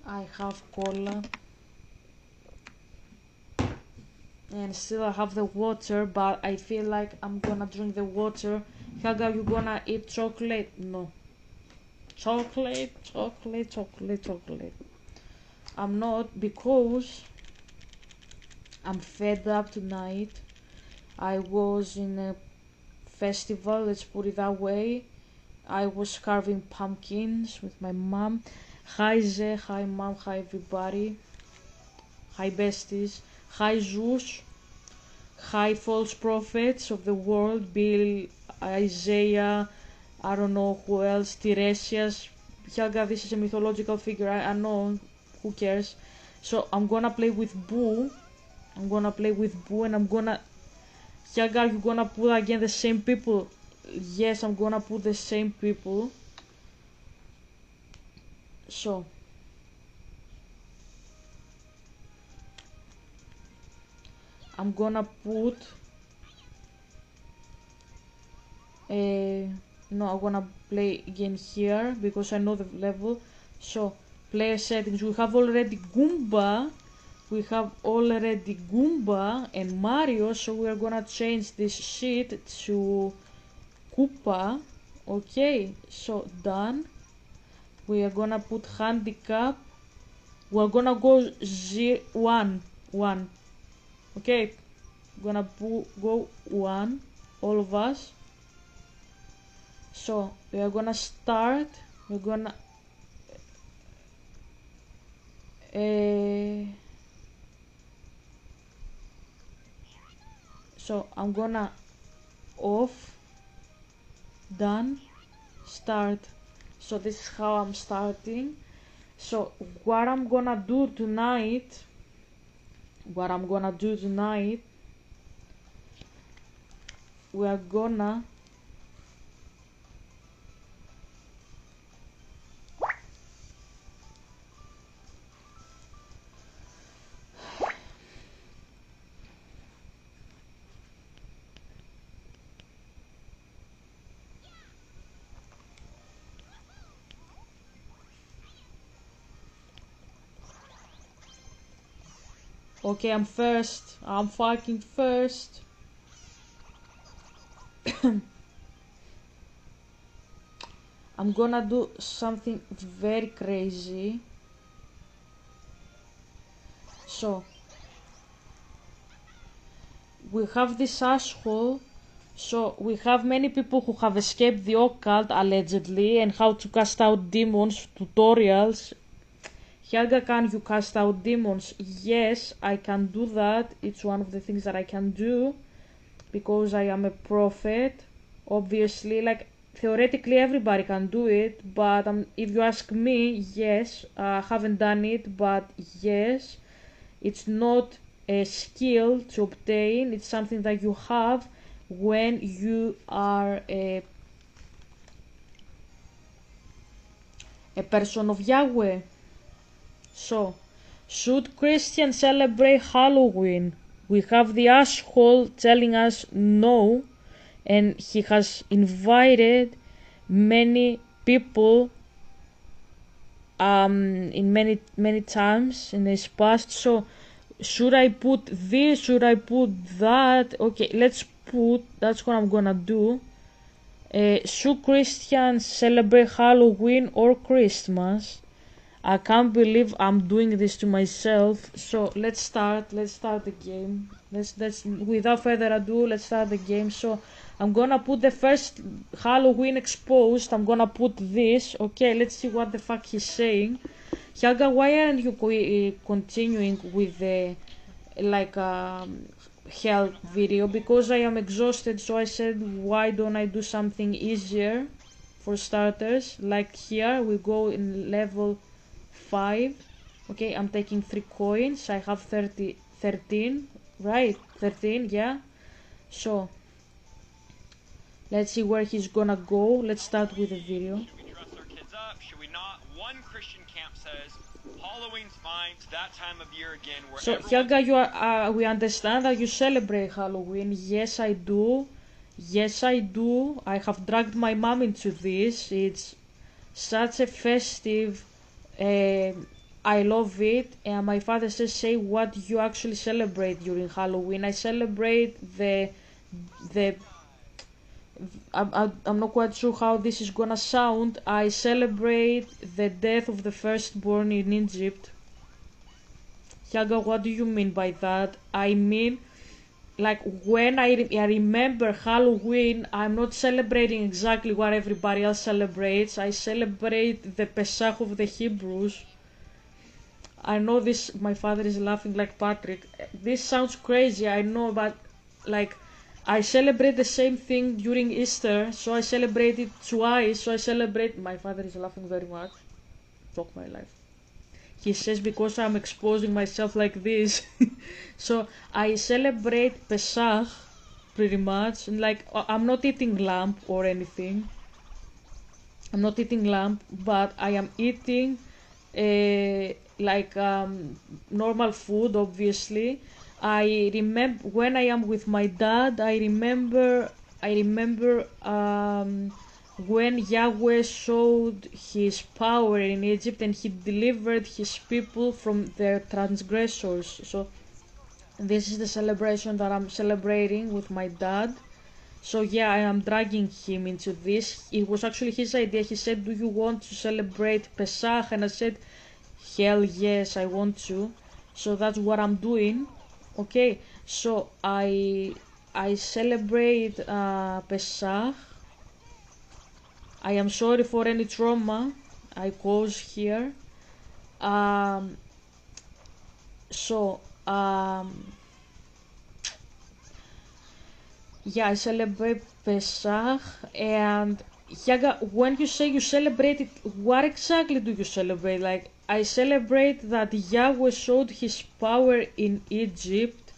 I have cola. And still I have the water, but I feel like I'm gonna drink the water. Helga, you gonna eat chocolate? No. Chocolate. I'm not, because I'm fed up tonight. I was in a festival, let's put it that way. I was carving pumpkins with my mom. Hi Ze, hi mom, hi everybody. Hi besties. Hi Zeus. Hi false prophets of the world. Bill, Isaiah, I don't know who else, Tiresias. Helga, this is a mythological figure, I know, who cares. So I'm gonna play with Boo. And I'm gonna... Helga, you gonna put again the same people? Yes, I'm gonna put the same people. So I'm gonna put no, I'm gonna play again here because I know the level. So player settings, we have already Goomba and Mario, so we are gonna change this shit to Koopa. Okay, so done. We are gonna put handicap. We're gonna go 1. Okay, gonna go 1, all of us. So we are gonna start. We're gonna so I'm gonna off, done, start. So this is how I'm starting. So what I'm gonna do tonight, we are gonna okay, I'm first. I'm fucking first. I'm gonna do something very crazy. So we have this asshole. So we have many people who have escaped the occult allegedly, and how to cast out demons tutorials. Helga, can you cast out demons? Yes, I can do that. It's one of the things that I can do because I am a prophet. Obviously, like theoretically everybody can do it, but if you ask me, yes, I haven't done it, but yes, it's not a skill to obtain, it's something that you have when you are a person of Yahweh. So, should Christians celebrate Halloween? We have the asshole telling us no, and he has invited many people in many times in his past. So should I put this, should I put that? Okay, let's put, that's what I'm gonna do. Should Christians celebrate Halloween or Christmas? I can't believe I'm doing this to myself. So let's start the game. Let's without further ado, let's start the game. So I'm gonna put the first Halloween exposed. I'm gonna put this. Okay, let's see what the fuck he's saying. Helga, why aren't you continuing with the health video? Because I am exhausted, so I said why don't I do something easier for starters. Like here we go in level 5. Okay, I'm taking 3 coins. I have 13, right? 13, yeah. So let's see where he's gonna go. Let's start with the video. Should we dress our kids up? Should we not? One Christian camp says Halloween's fine. It's that time of year again where So Helga, you are we understand that you celebrate Halloween. Yes, I do. Yes, I do. I have dragged my mom into this. It's such a festive I love it. And my father says, say what you actually celebrate during Halloween. I celebrate the I'm not quite sure how this is gonna sound. I celebrate the death of the firstborn in Egypt. Helga, what do you mean by that? I mean, like when I remember Halloween, I'm not celebrating exactly what everybody else celebrates. I celebrate the Pesach of the Hebrews. I know this, my father is laughing like Patrick. This sounds crazy, I know, but like I celebrate the same thing during Easter, so I celebrate it twice. So I celebrate. My father is laughing very much. Talk my life. He says because I'm exposing myself like this. So I celebrate Pesach pretty much. And like I'm not eating lamb or anything. I'm not eating lamb, but I am eating like normal food, obviously. I remember when I am with my dad. I remember when Yahweh showed His power in Egypt and He delivered His people from their transgressors. So this is the celebration that I'm celebrating with my dad. So yeah, I am dragging him into this. It was actually his idea. He said, "Do you want to celebrate Pesach?" And I said, "Hell yes, I want to." So that's what I'm doing. Okay, so I celebrate Pesach. I am sorry for any trauma I caused here. Um, so yeah, I celebrate Pesach. And Yaga, when you say you celebrate it, what exactly do you celebrate? Like, I celebrate that Yahweh showed His power in Egypt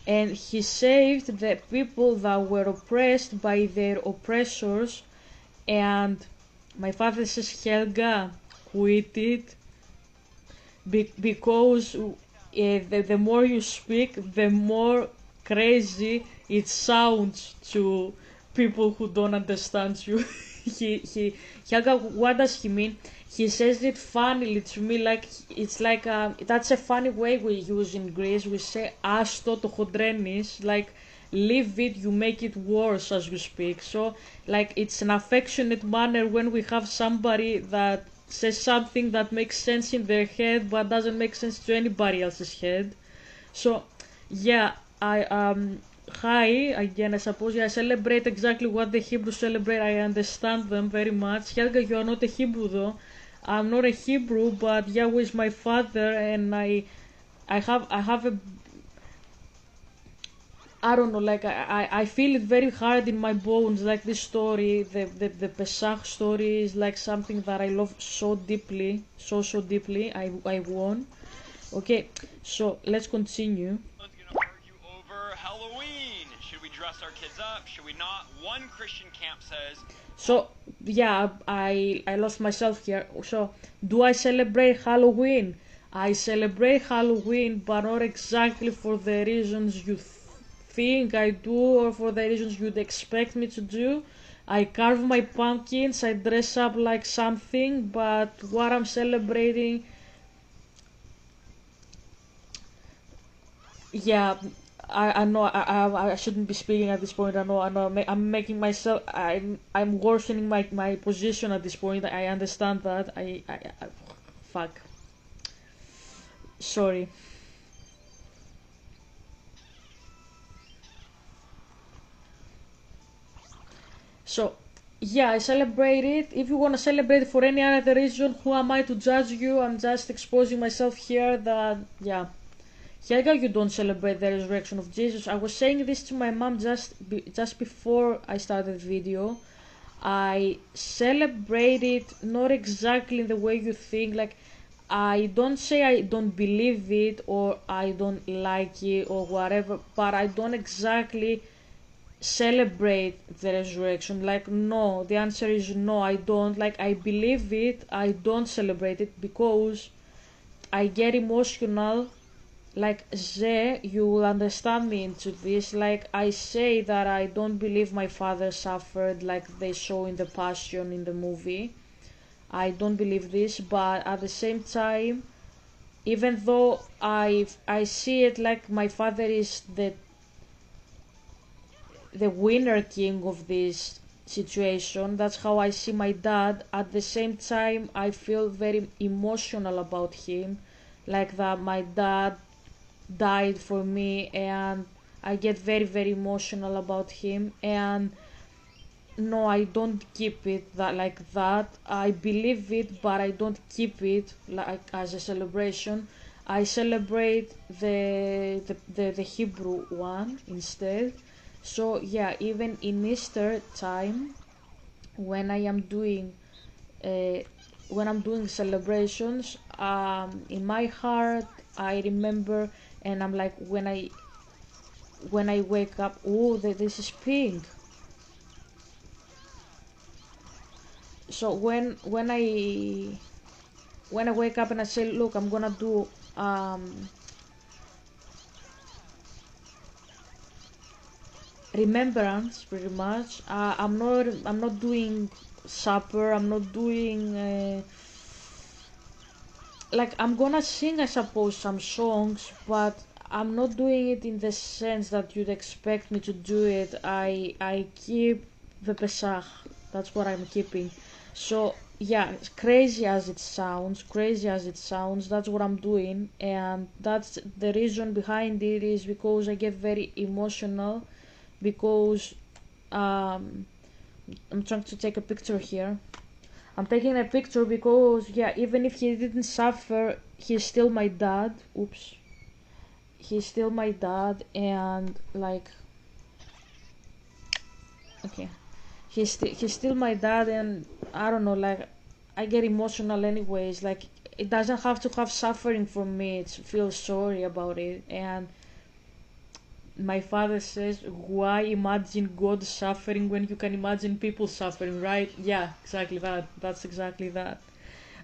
and He saved the people that were oppressed by their oppressors. And my father says, Helga, quit it because the more you speak, the more crazy it sounds to people who don't understand you. he Helga, what does he mean? He says it funnily to me, like it's like that's a funny way we use in Greece. We say "asto to chodrenis," like leave it, you make it worse as you speak. So like it's an affectionate manner when we have somebody that says something that makes sense in their head but doesn't make sense to anybody else's head. So yeah, I hi again. I suppose yeah, I celebrate exactly what the Hebrews celebrate. I understand them very much. Helga, you are not a Hebrew though. I'm not a Hebrew, but Yahweh is my father, and I have a I don't know, like I feel it very hard in my bones. Like this story, the Pesach story is like something that I love so deeply, so deeply. I won. Okay, so let's continue. Everyone's gonna argue over Halloween. Should we dress our kids up? Should we not? One Christian camp says. So yeah, I lost myself here. So do I celebrate Halloween? I celebrate Halloween, but not exactly for the reasons you think I do or for the reasons you'd expect me to do. I carve my pumpkins, I dress up like something, but what I'm celebrating, yeah, I know I shouldn't be speaking at this point. I know I'm making myself I'm worsening my position at this point. I understand that. I fuck. Sorry. So yeah, I celebrate it. If you want to celebrate it for any other reason, who am I to judge you? I'm just exposing myself here that yeah. Helga, you don't celebrate the resurrection of Jesus. I was saying this to my mom just before I started the video. I celebrate it not exactly in the way you think. Like, I don't say I don't believe it or I don't like it or whatever, but I don't exactly celebrate the resurrection. Like, no, the answer is no, I don't. Like, I believe it, I don't celebrate it because I get emotional. Like, Ze, you will understand me into this. Like, I say that I don't believe my father suffered like they show in the Passion in the movie. I don't believe this, but at the same time, even though I see it like my father is the winner king of this situation. That's how I see my dad. At the same time, I feel very emotional about him, like that my dad died for me, and I get very very emotional about him. And no, I don't keep it that like that. I believe it, but I don't keep it like as a celebration. I celebrate the Hebrew one instead. So yeah, even in Easter time, when I am doing uh, when I'm doing celebrations, in my heart I remember, and I'm like when I wake up, oh, this is pink. So when I wake up and I say, look, I'm gonna do remembrance pretty much. I'm not doing supper. I'm not doing like I'm gonna sing, I suppose, some songs, but I'm not doing it in the sense that you'd expect me to do it. I keep the Pesach. That's what I'm keeping. So yeah, crazy as it sounds, that's what I'm doing, and that's the reason behind it is because I get very emotional because um, I'm trying to take a picture here. I'm taking a picture because yeah, even if he didn't suffer, he's still my dad. Oops. He's still my dad, and like okay, he's still my dad, and I don't know, like I get emotional anyways. Like it doesn't have to have suffering for me to feel sorry about it. And my father says, why imagine God suffering when you can imagine people suffering, right? Yeah, exactly that. That's exactly that.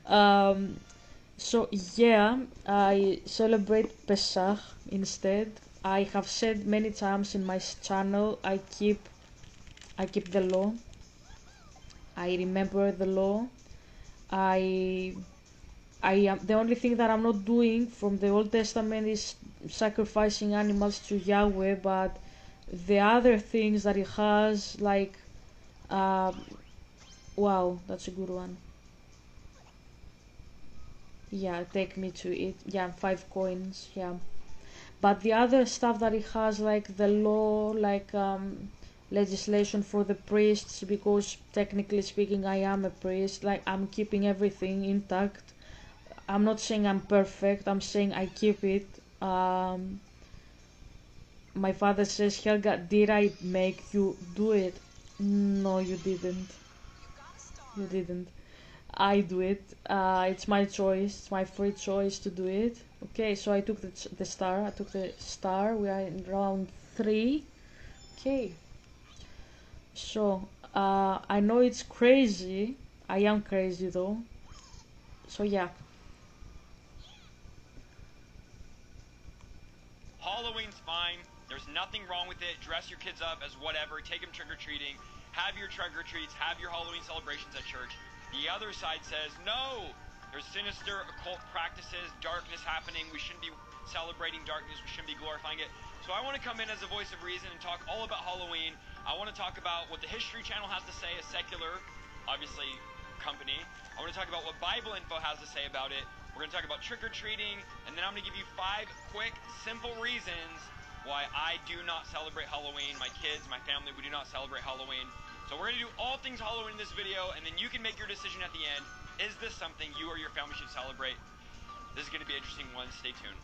Um, So yeah, I celebrate Pesach instead. I have said many times in my channel, I keep the law. I remember the law. I I am the only thing that I'm not doing from the Old Testament is sacrificing animals to Yahweh, but the other things that it has, like um, wow, that's a good one. Yeah, take me to it. Yeah, 5 coins. Yeah. But the other stuff that it has, like the law, like legislation for the priests, because technically speaking I am a priest, like I'm keeping everything intact. I'm not saying I'm perfect, I'm saying I keep it. My father says, Helga, did I make you do it? No, you didn't. I do it. It's my choice. It's my free choice to do it. Okay, so I took the star. I took the star. We are in round three. Okay, so I know it's crazy. I am crazy though. So yeah. Halloween's fine. There's nothing wrong with it. Dress your kids up as whatever. Take them trick or treating. Have your trick or treats. Have your Halloween celebrations at church. The other side says, no, there's sinister occult practices, darkness happening. We shouldn't be celebrating darkness. We shouldn't be glorifying it. So I want to come in as a voice of reason and talk all about Halloween. I want to talk about what the History Channel has to say, a secular, obviously, company. I want to talk about what Bible Info has to say about it. We're going to talk about trick-or-treating, and then I'm going to give you 5 quick, simple reasons why I do not celebrate Halloween. My kids, my family, we do not celebrate Halloween. So we're going to do all things Halloween in this video, and then you can make your decision at the end. Is this something you or your family should celebrate? This is going to be an interesting one. Stay tuned.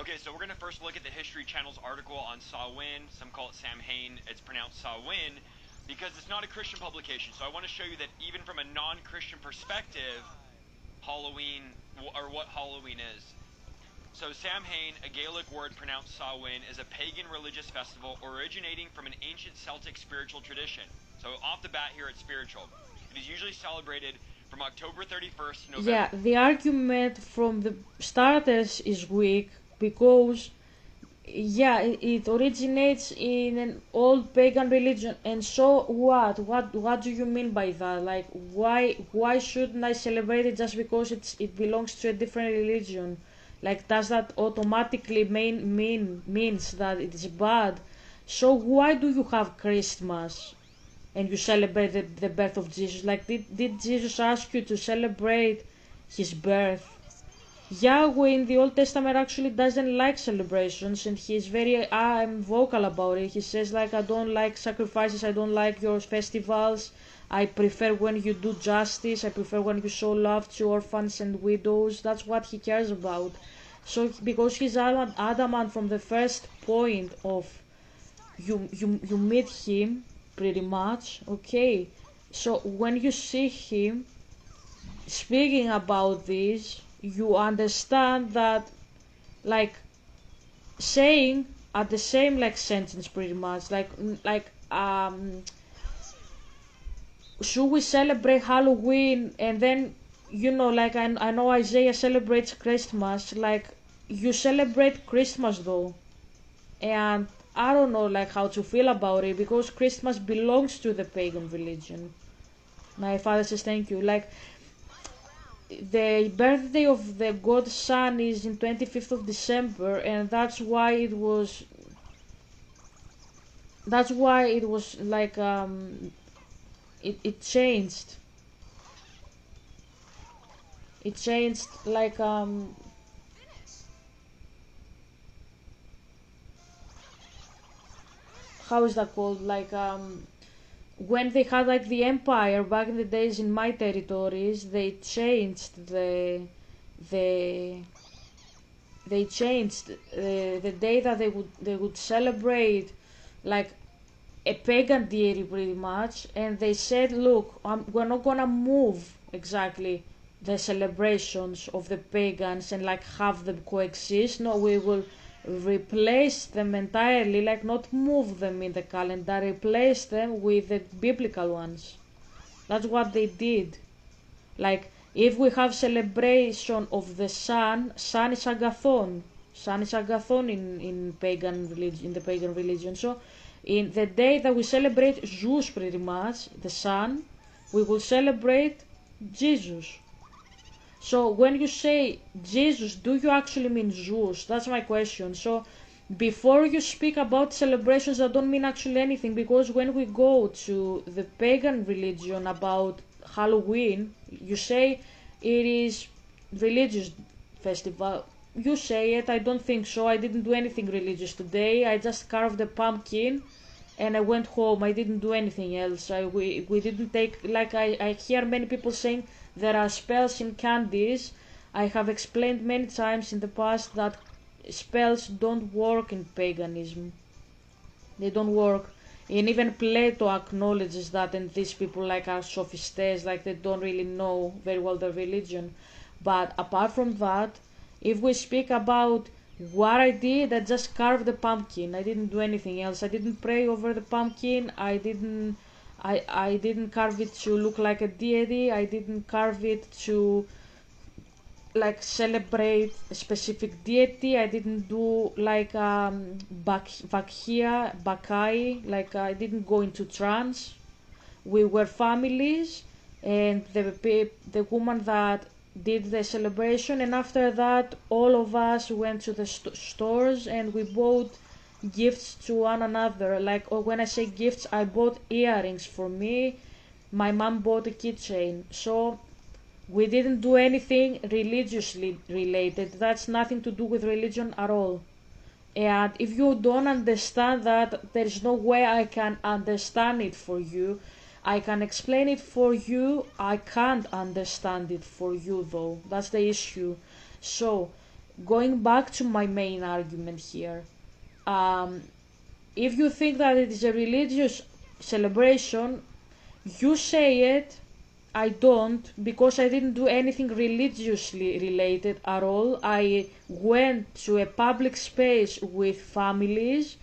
Okay, so we're going to first look at the History Channel's article on Samhain. Some call it Samhain. It's pronounced Samhain because it's not a Christian publication. So I want to show you that even from a non-Christian perspective, Halloween, or what Halloween is. So Samhain, a Gaelic word pronounced Samhain, is a pagan religious festival originating from an ancient Celtic spiritual tradition. So off the bat here, it's spiritual. It is usually celebrated from October 31st to Yeah, November. the argument from the starters is weak because Yeah, it originates in an old pagan religion. And so what do you mean by that? Like, why shouldn't I celebrate it just because it belongs to a different religion? Like, does that automatically means that it is bad? So why do you have Christmas and you celebrate the birth of Jesus? Like, did Jesus ask you to celebrate his birth? Yahweh in the Old Testament actually doesn't like celebrations, and he's very vocal about it. He says, like, I don't like sacrifices, I don't like your festivals. I prefer when you do justice, I prefer when you show love to orphans and widows. That's what he cares about. So because he's adamant from the first point of you meet him, pretty much, okay. So when you see him speaking about this, you understand that, like, saying at the same like sentence, pretty much, should we celebrate Halloween? And then, like, I know Isaiah celebrates Christmas. Like, you celebrate Christmas though, and I don't know like how to feel about it, because Christmas belongs to the pagan religion. My father says thank you. Like, the birthday of the god sun is in 25th of December, and that's why it was like, it changed like, how is that called, like, when they had like the empire back in the days in my territories, the they changed the day that they would celebrate like a pagan deity, pretty much. And they said, look, we're not gonna move exactly the celebrations of the pagans and like have them coexist. No, we will replace them entirely, like not move them in the calendar, replace them with the biblical ones. That's what they did. Like, if we have celebration of the sun is agathon. Sun is agathon in the pagan religion. So in the day that we celebrate Zeus, pretty much, the sun, we will celebrate Jesus. So when you say Jesus, do you actually mean Zeus? That's my question. So before you speak about celebrations that don't mean actually anything, because when we go to the pagan religion about Halloween, you say it is religious festival. You say it, I don't think so. I didn't do anything religious today. I just carved a pumpkin and I went home. I didn't do anything else. We didn't take, like, I hear many people saying there are spells in candies. I have explained many times in the past that spells don't work in paganism. They don't work. And even Plato acknowledges that, and these people like are sophistes, like they don't really know very well the religion. But apart from that, if we speak about what I did, I just carved the pumpkin. I didn't do anything else. I didn't pray over the pumpkin. I didn't carve it to look like a deity. I didn't carve it to like celebrate a specific deity. I didn't do like Bacchae, like I didn't go into trance. We were families, and the woman that did the celebration, and after that all of us went to the stores and we bought gifts to one another. Like, or when I say gifts, I bought earrings for me. My mom bought a keychain. So we didn't do anything religiously related. That's nothing to do with religion at all. And if you don't understand that, there is no way I can understand it for you. I can explain it for you. I can't understand it for you, though. That's the issue. So, going back to my main argument here, um, if you think that it is a religious celebration, you say it. I don't, because I didn't do anything religiously related at all. I went to a public space with families.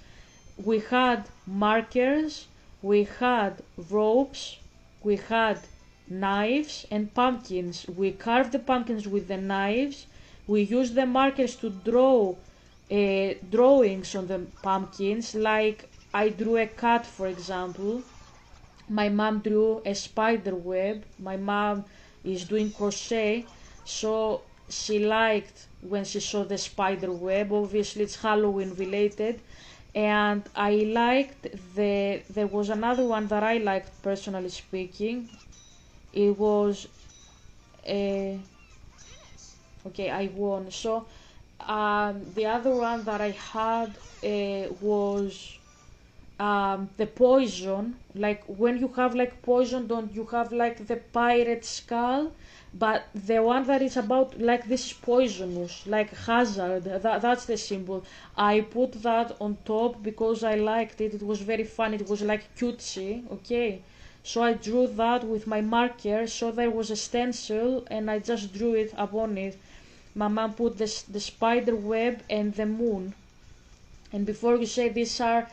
We had markers, we had ropes, we had knives and pumpkins. We carved the pumpkins with the knives. We used the markers to draw drawings on the pumpkins. Like I drew a cat, for example. My mom drew a spider web. My mom is doing crochet, so she liked when she saw the spider web. Obviously, it's Halloween related, and I liked There was another one that I liked, personally speaking. It was uh, okay. I won. So the other one that I had was the poison. Like when you have like poison, don't you have like the pirate skull? But the one that is about like this is poisonous, like hazard. That's the symbol. I put that on top because I liked it. It was very fun. It was like cutesy. Okay. So I drew that with my marker. So there was a stencil, and I just drew it upon it. My mom put the spider web and the moon. And before you say these are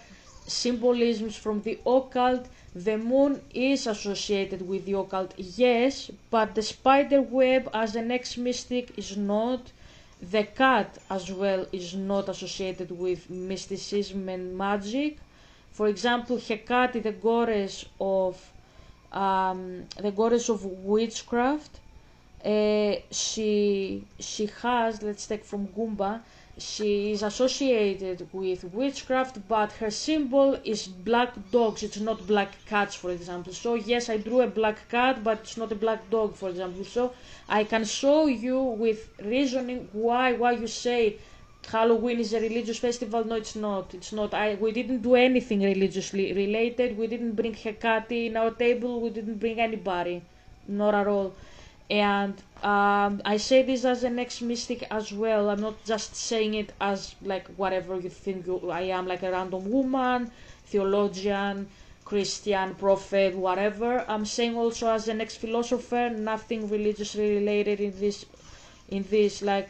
symbolisms from the occult, the moon is associated with the occult, yes, but the spider web as an ex-mystic is not. The cat as well is not associated with mysticism and magic. For example, Hecate, the goddess of witchcraft, she has, let's take from Goomba, she is associated with witchcraft, but her symbol is black dogs. It's not black cats, for example. So yes, I drew a black cat, but it's not a black dog, for example. So I can show you with reasoning why you say Halloween is a religious festival. No, it's not. It's not. We didn't do anything religiously related. We didn't bring Hecate in our table. We didn't bring anybody, not at all. And I say this as an ex-mystic as well. I'm not just saying it as like whatever you think I am, like a random woman, theologian, Christian, prophet, whatever. I'm saying also as an ex-philosopher, nothing religiously related in this like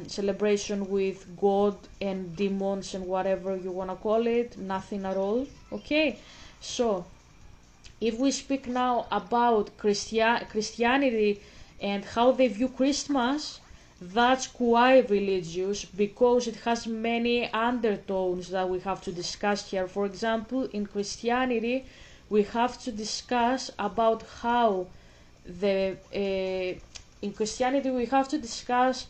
celebration with God and demons and whatever you wanna call it. Nothing at all. Okay, so if we speak now about Christianity and how they view Christmas, that's quite religious because it has many undertones that we have to discuss here. For example, in Christianity, we have to discuss about how in Christianity we have to discuss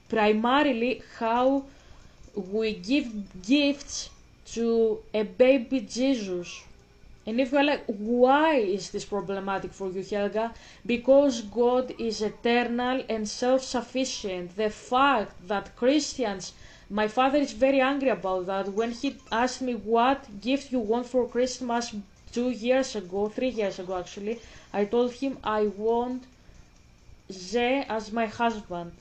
primarily how we give gifts to a baby Jesus. And if you're like, why is this problematic for you, Helga? Because God is eternal and self-sufficient. The fact that Christians, my father is very angry about that. When he asked me what gift you want for Christmas 2 years ago, 3 years ago actually, I told him I want Ze as my husband.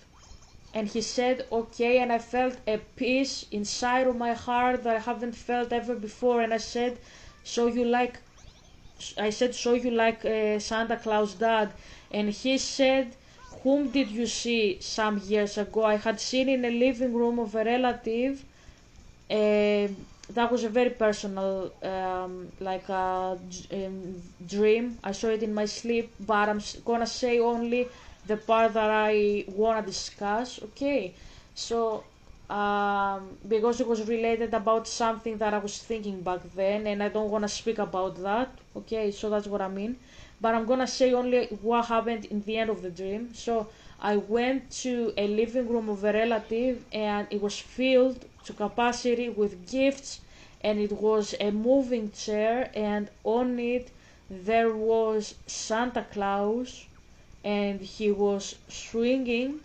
And he said, okay, and I felt a peace inside of my heart that I haven't felt ever before. And I said, so you like Santa Claus, Dad? And he said, whom did you see some years ago? I had seen in a living room of a relative. That was a very personal dream. I saw it in my sleep, but I'm gonna say only the part that I wanna discuss. Okay, so because it was related about something that I was thinking back then, and I don't want to speak about that. Okay, so that's what I mean. But I'm gonna say only what happened in the end of the dream. So I went to a living room of a relative, and it was filled to capacity with gifts, and it was a moving chair, and on it there was Santa Claus, and he was swinging,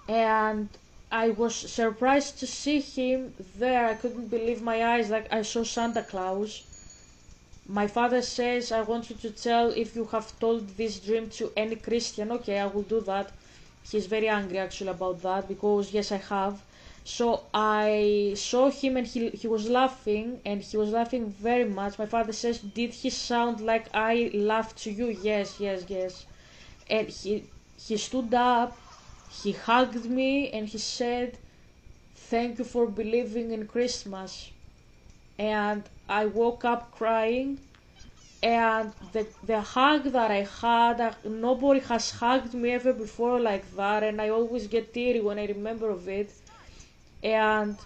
and I was surprised to see him there. I couldn't believe my eyes, like I saw Santa Claus. My father says, I want you to tell if you have told this dream to any Christian. Okay, I will do that. He's very angry actually about that because yes, I have. So I saw him, and he was laughing, and he was laughing very much. My father says, did he sound like I laughed to you? Yes, yes, yes. And he stood up, he hugged me, and he said, thank you for believing in Christmas. And I woke up crying, and the hug that I had, nobody has hugged me ever before like that, and I always get teary when I remember of it. And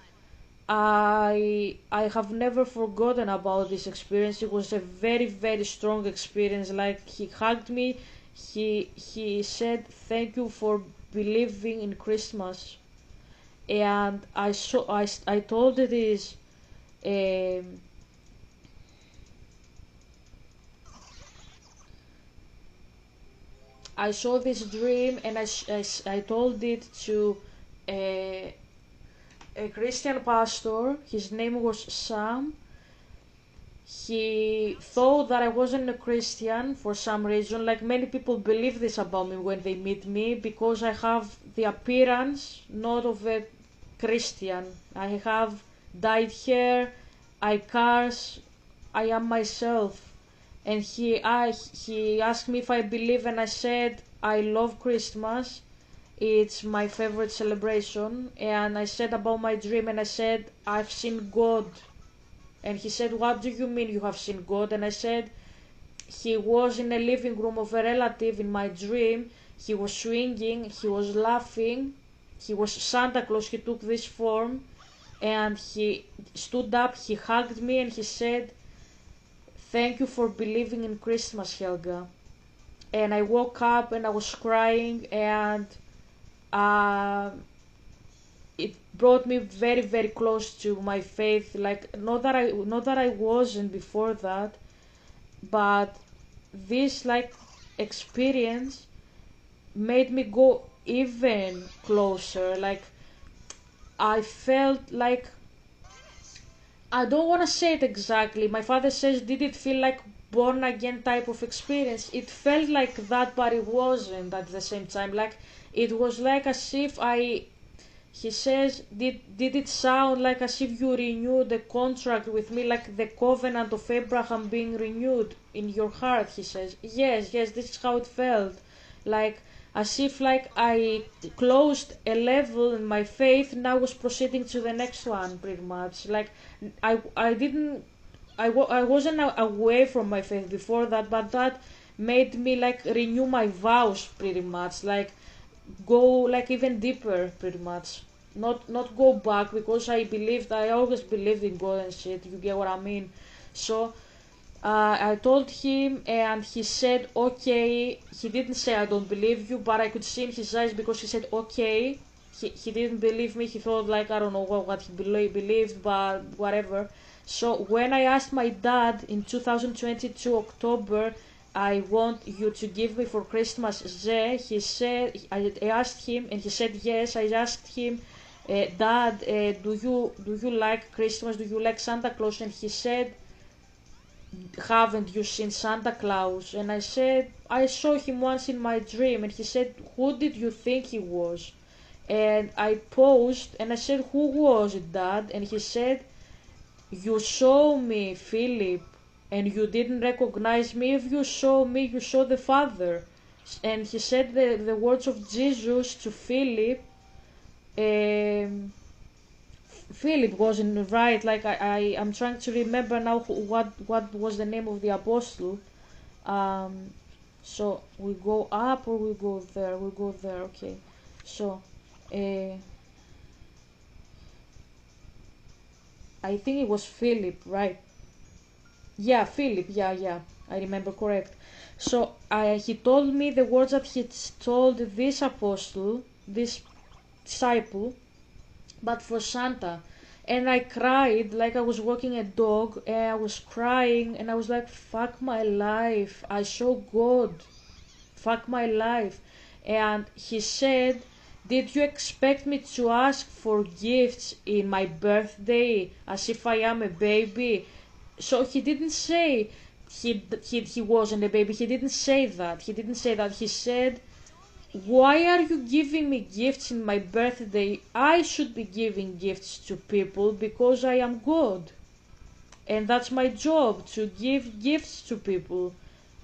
I have never forgotten about this experience. It was a very very strong experience. Like he hugged me, he said thank you for believing in Christmas, and I told this. Um, I saw this dream and I told it to a, a Christian pastor. His name was Sam. He thought that I wasn't a Christian for some reason. Like many people believe this about me when they meet me because I have the appearance not of a Christian. I have dyed hair, I curse, I am myself. And he asked me if I believe, and I said I love Christmas. It's my favorite celebration. And I said about my dream, and I said I've seen God. And he said, what do you mean you have seen God? And I said, he was in a living room of a relative in my dream. He was swinging, he was laughing. He was Santa Claus, he took this form. And he stood up, he hugged me, and he said, thank you for believing in Christmas, Helga. And I woke up and I was crying, and uh, it brought me very very close to my faith. Like not that I wasn't before that, but this like experience made me go even closer. Like I felt like, I don't want to say it exactly. My father says, did it feel like born again type of experience? It felt like that, but it wasn't at the same time. Like it was like as if he says, did it sound like as if you renewed the contract with me, like the covenant of Abraham being renewed in your heart? He says, yes, this is how it felt. Like as if like I closed a level in my faith, now was proceeding to the next one pretty much. Like I didn't I wasn't away from my faith before that, but that made me like renew my vows pretty much. Like go like even deeper pretty much, not go back, because I always believed in God and shit, you get what I mean. So I told him and he said okay. He didn't say I don't believe you, but I could see in his eyes because he said okay. He didn't believe me. He thought like I don't know what he believed, but whatever. So when I asked my dad in 2022 October, I want you to give me for Christmas Z, he said, I asked him and he said yes. I asked him, Dad, do you like Christmas? Do you like Santa Claus? And he said, haven't you seen Santa Claus? And I said, I saw him once in my dream. And he said, who did you think he was? And I paused and I said, who was it, Dad? And he said, you saw me, Philip, and you didn't recognize me. If you saw me, you saw the Father. And he said the words of Jesus to Philip. Um, Philip wasn't right. Like I'm trying to remember now what was the name of the apostle. Um, so we go up or we go there? We go there. Okay. So, uh, I think it was Philip, right? Yeah, Philip. Yeah. I remember correct. So he told me the words that he told this apostle, this disciple, but for Santa. And I cried like I was walking a dog, and I was crying, and I was like, fuck my life. I saw God. Fuck my life. And he said, did you expect me to ask for gifts in my birthday as if I am a baby? So he didn't say he wasn't a baby. He didn't say that. He didn't say that. He said, why are you giving me gifts in my birthday? I should be giving gifts to people because I am God. And that's my job, to give gifts to people.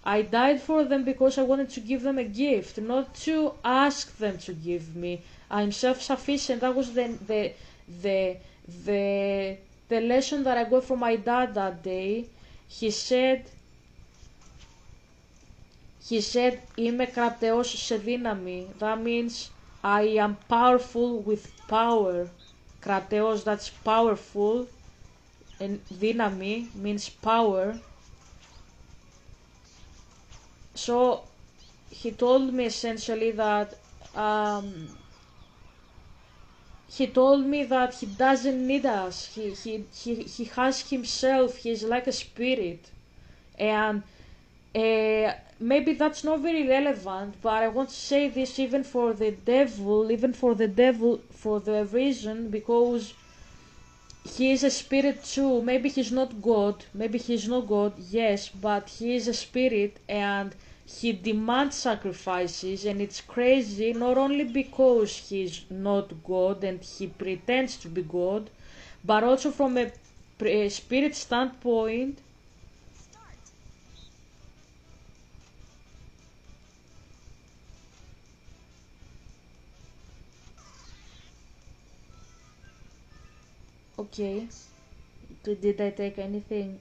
I died for them because I wanted to give them a gift, not to ask them to give me. I'm self-sufficient. That was the the the lesson that I got from my dad that day. He said είμαι κρατεός σε δύναμη. That means I am powerful with power. krateos, that's powerful, and dynami means power. So he told me essentially that um, he told me that he doesn't need us. He has himself. He's like a spirit, and maybe that's not very relevant. But I want to say this even for the devil, for the reason because he is a spirit too. Maybe he's not God. Maybe he's not God. Yes, but he is a spirit, and he demands sacrifices, and it's crazy. Not only because he's not God and he pretends to be God, but also from a spirit standpoint. Okay, did I take anything?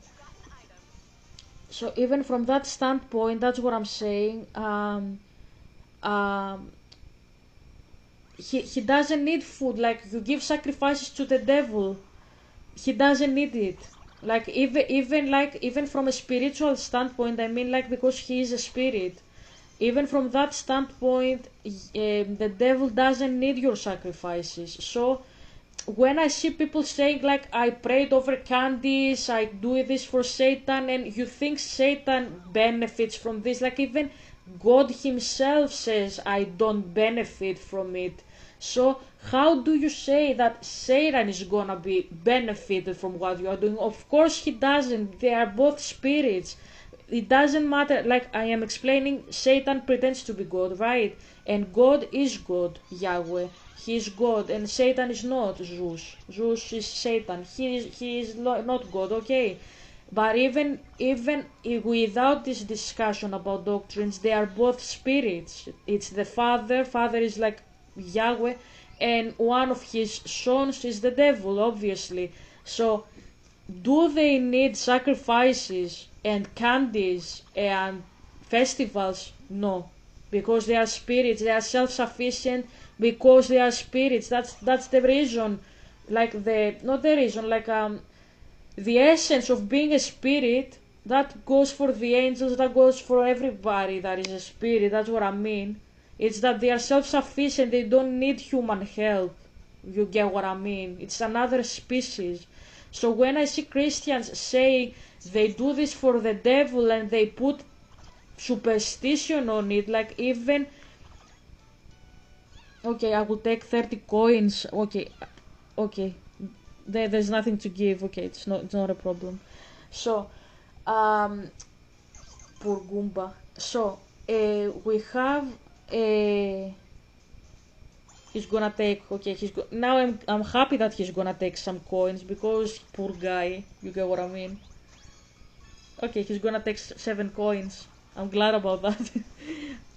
So even from that standpoint, that's what I'm saying. Um, he doesn't need food. Like you give sacrifices to the devil, he doesn't need it. Like even from a spiritual standpoint, I mean, like, because he is a spirit. Even from that standpoint, the devil doesn't need your sacrifices. So when I see people saying like I prayed over candies, I do this for Satan, and you think Satan benefits from this, like even God himself says I don't benefit from it. So how do you say that Satan is gonna be benefited from what you are doing? Of course he doesn't. They are both spirits. It doesn't matter. Like I am explaining, Satan pretends to be God, right? And God is God, Yahweh. He is God, and Satan is not Zeus. Zeus is Satan. He is not God. Okay, but even without this discussion about doctrines, they are both spirits. It's the Father. Father is like Yahweh, and one of his sons is the devil, obviously. So do they need sacrifices and candies and festivals? No, because they are spirits. They are self-sufficient because they are spirits. That's the reason. Like the not the reason. Like the essence of being a spirit. That goes for the angels. That goes for everybody that is a spirit. That's what I mean. It's that they are self-sufficient. They don't need human help. You get what I mean? It's another species. So when I see Christians saying they do this for the devil and they put superstition on it, like even okay, I will take 30 coins. Okay, okay, there's nothing to give. Okay, it's not a problem. So, um, poor Goomba. So, we have he's gonna take okay now I'm happy that he's gonna take some coins because poor guy, you get what I mean. Okay, he's gonna take 7 coins. I'm glad about that.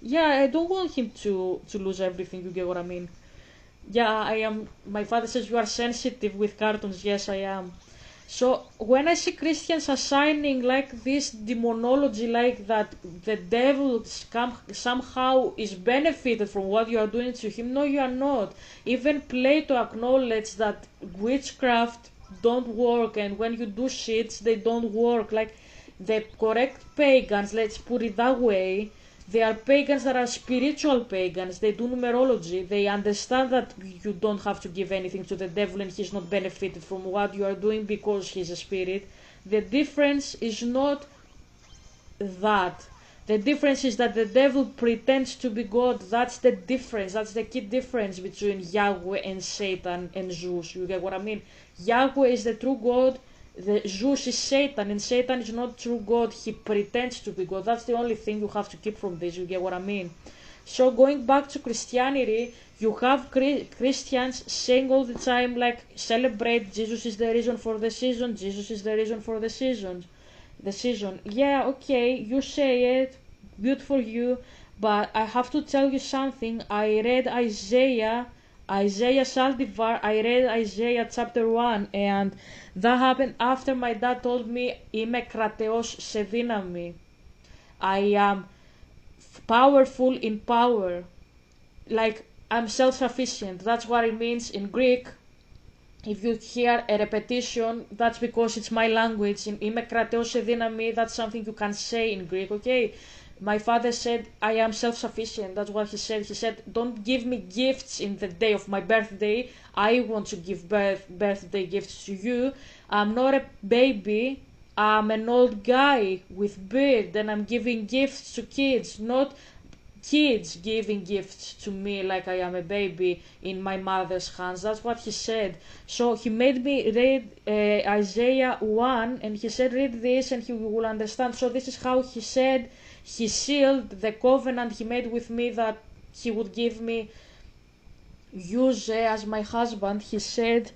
Yeah, I don't want him to lose everything, you get what I mean. Yeah, I am. My father says you are sensitive with cartoons. Yes, I am. So when I see Christians assigning like this demonology, like that the devil somehow is benefited from what you are doing to him, no, you are not. Even Plato acknowledged that witchcraft don't work, and when you do shits, they don't work. Like the correct pagans, let's put it that way, they are pagans that are spiritual pagans. They do numerology. They understand that you don't have to give anything to the devil and he's not benefited from what you are doing because he's a spirit. The difference is not that. The difference is that the devil pretends to be God. That's the difference. That's the key difference between Yahweh and Satan and Zeus. You get what I mean? Yahweh is the true God. The Zeus is Satan, and Satan is not true God. He pretends to be God. That's the only thing you have to keep from this. You get what I mean? So going back to Christianity, you have Christians saying all the time like celebrate Jesus is the reason for the season. Jesus is the reason for the season. The season. Yeah, okay, you say it. Good for you. But I have to tell you something. I read Isaiah Saldivar. I read Isaiah chapter 1, and that happened after my dad told me, Είμαι κρατεός σε δύναμη. I am powerful in power. Like, I'm self sufficient. That's what it means in Greek. if you hear a repetition, that's because it's my language. Είμαι κρατέος σε δύναμη, that's something you can say in Greek, okay? My father said, I am self-sufficient. That's what he said. He said, don't give me gifts in the day of my birthday. I want to give birthday gifts to you. I'm not a baby. I'm an old guy with beard and I'm giving gifts to kids, not kids giving gifts to me like I am a baby in my mother's hands. That's what he said. So he made me read Isaiah 1 and he said, read this and he will understand. So this is how he said he sealed the covenant he made with me that he would give me Use as my husband. He said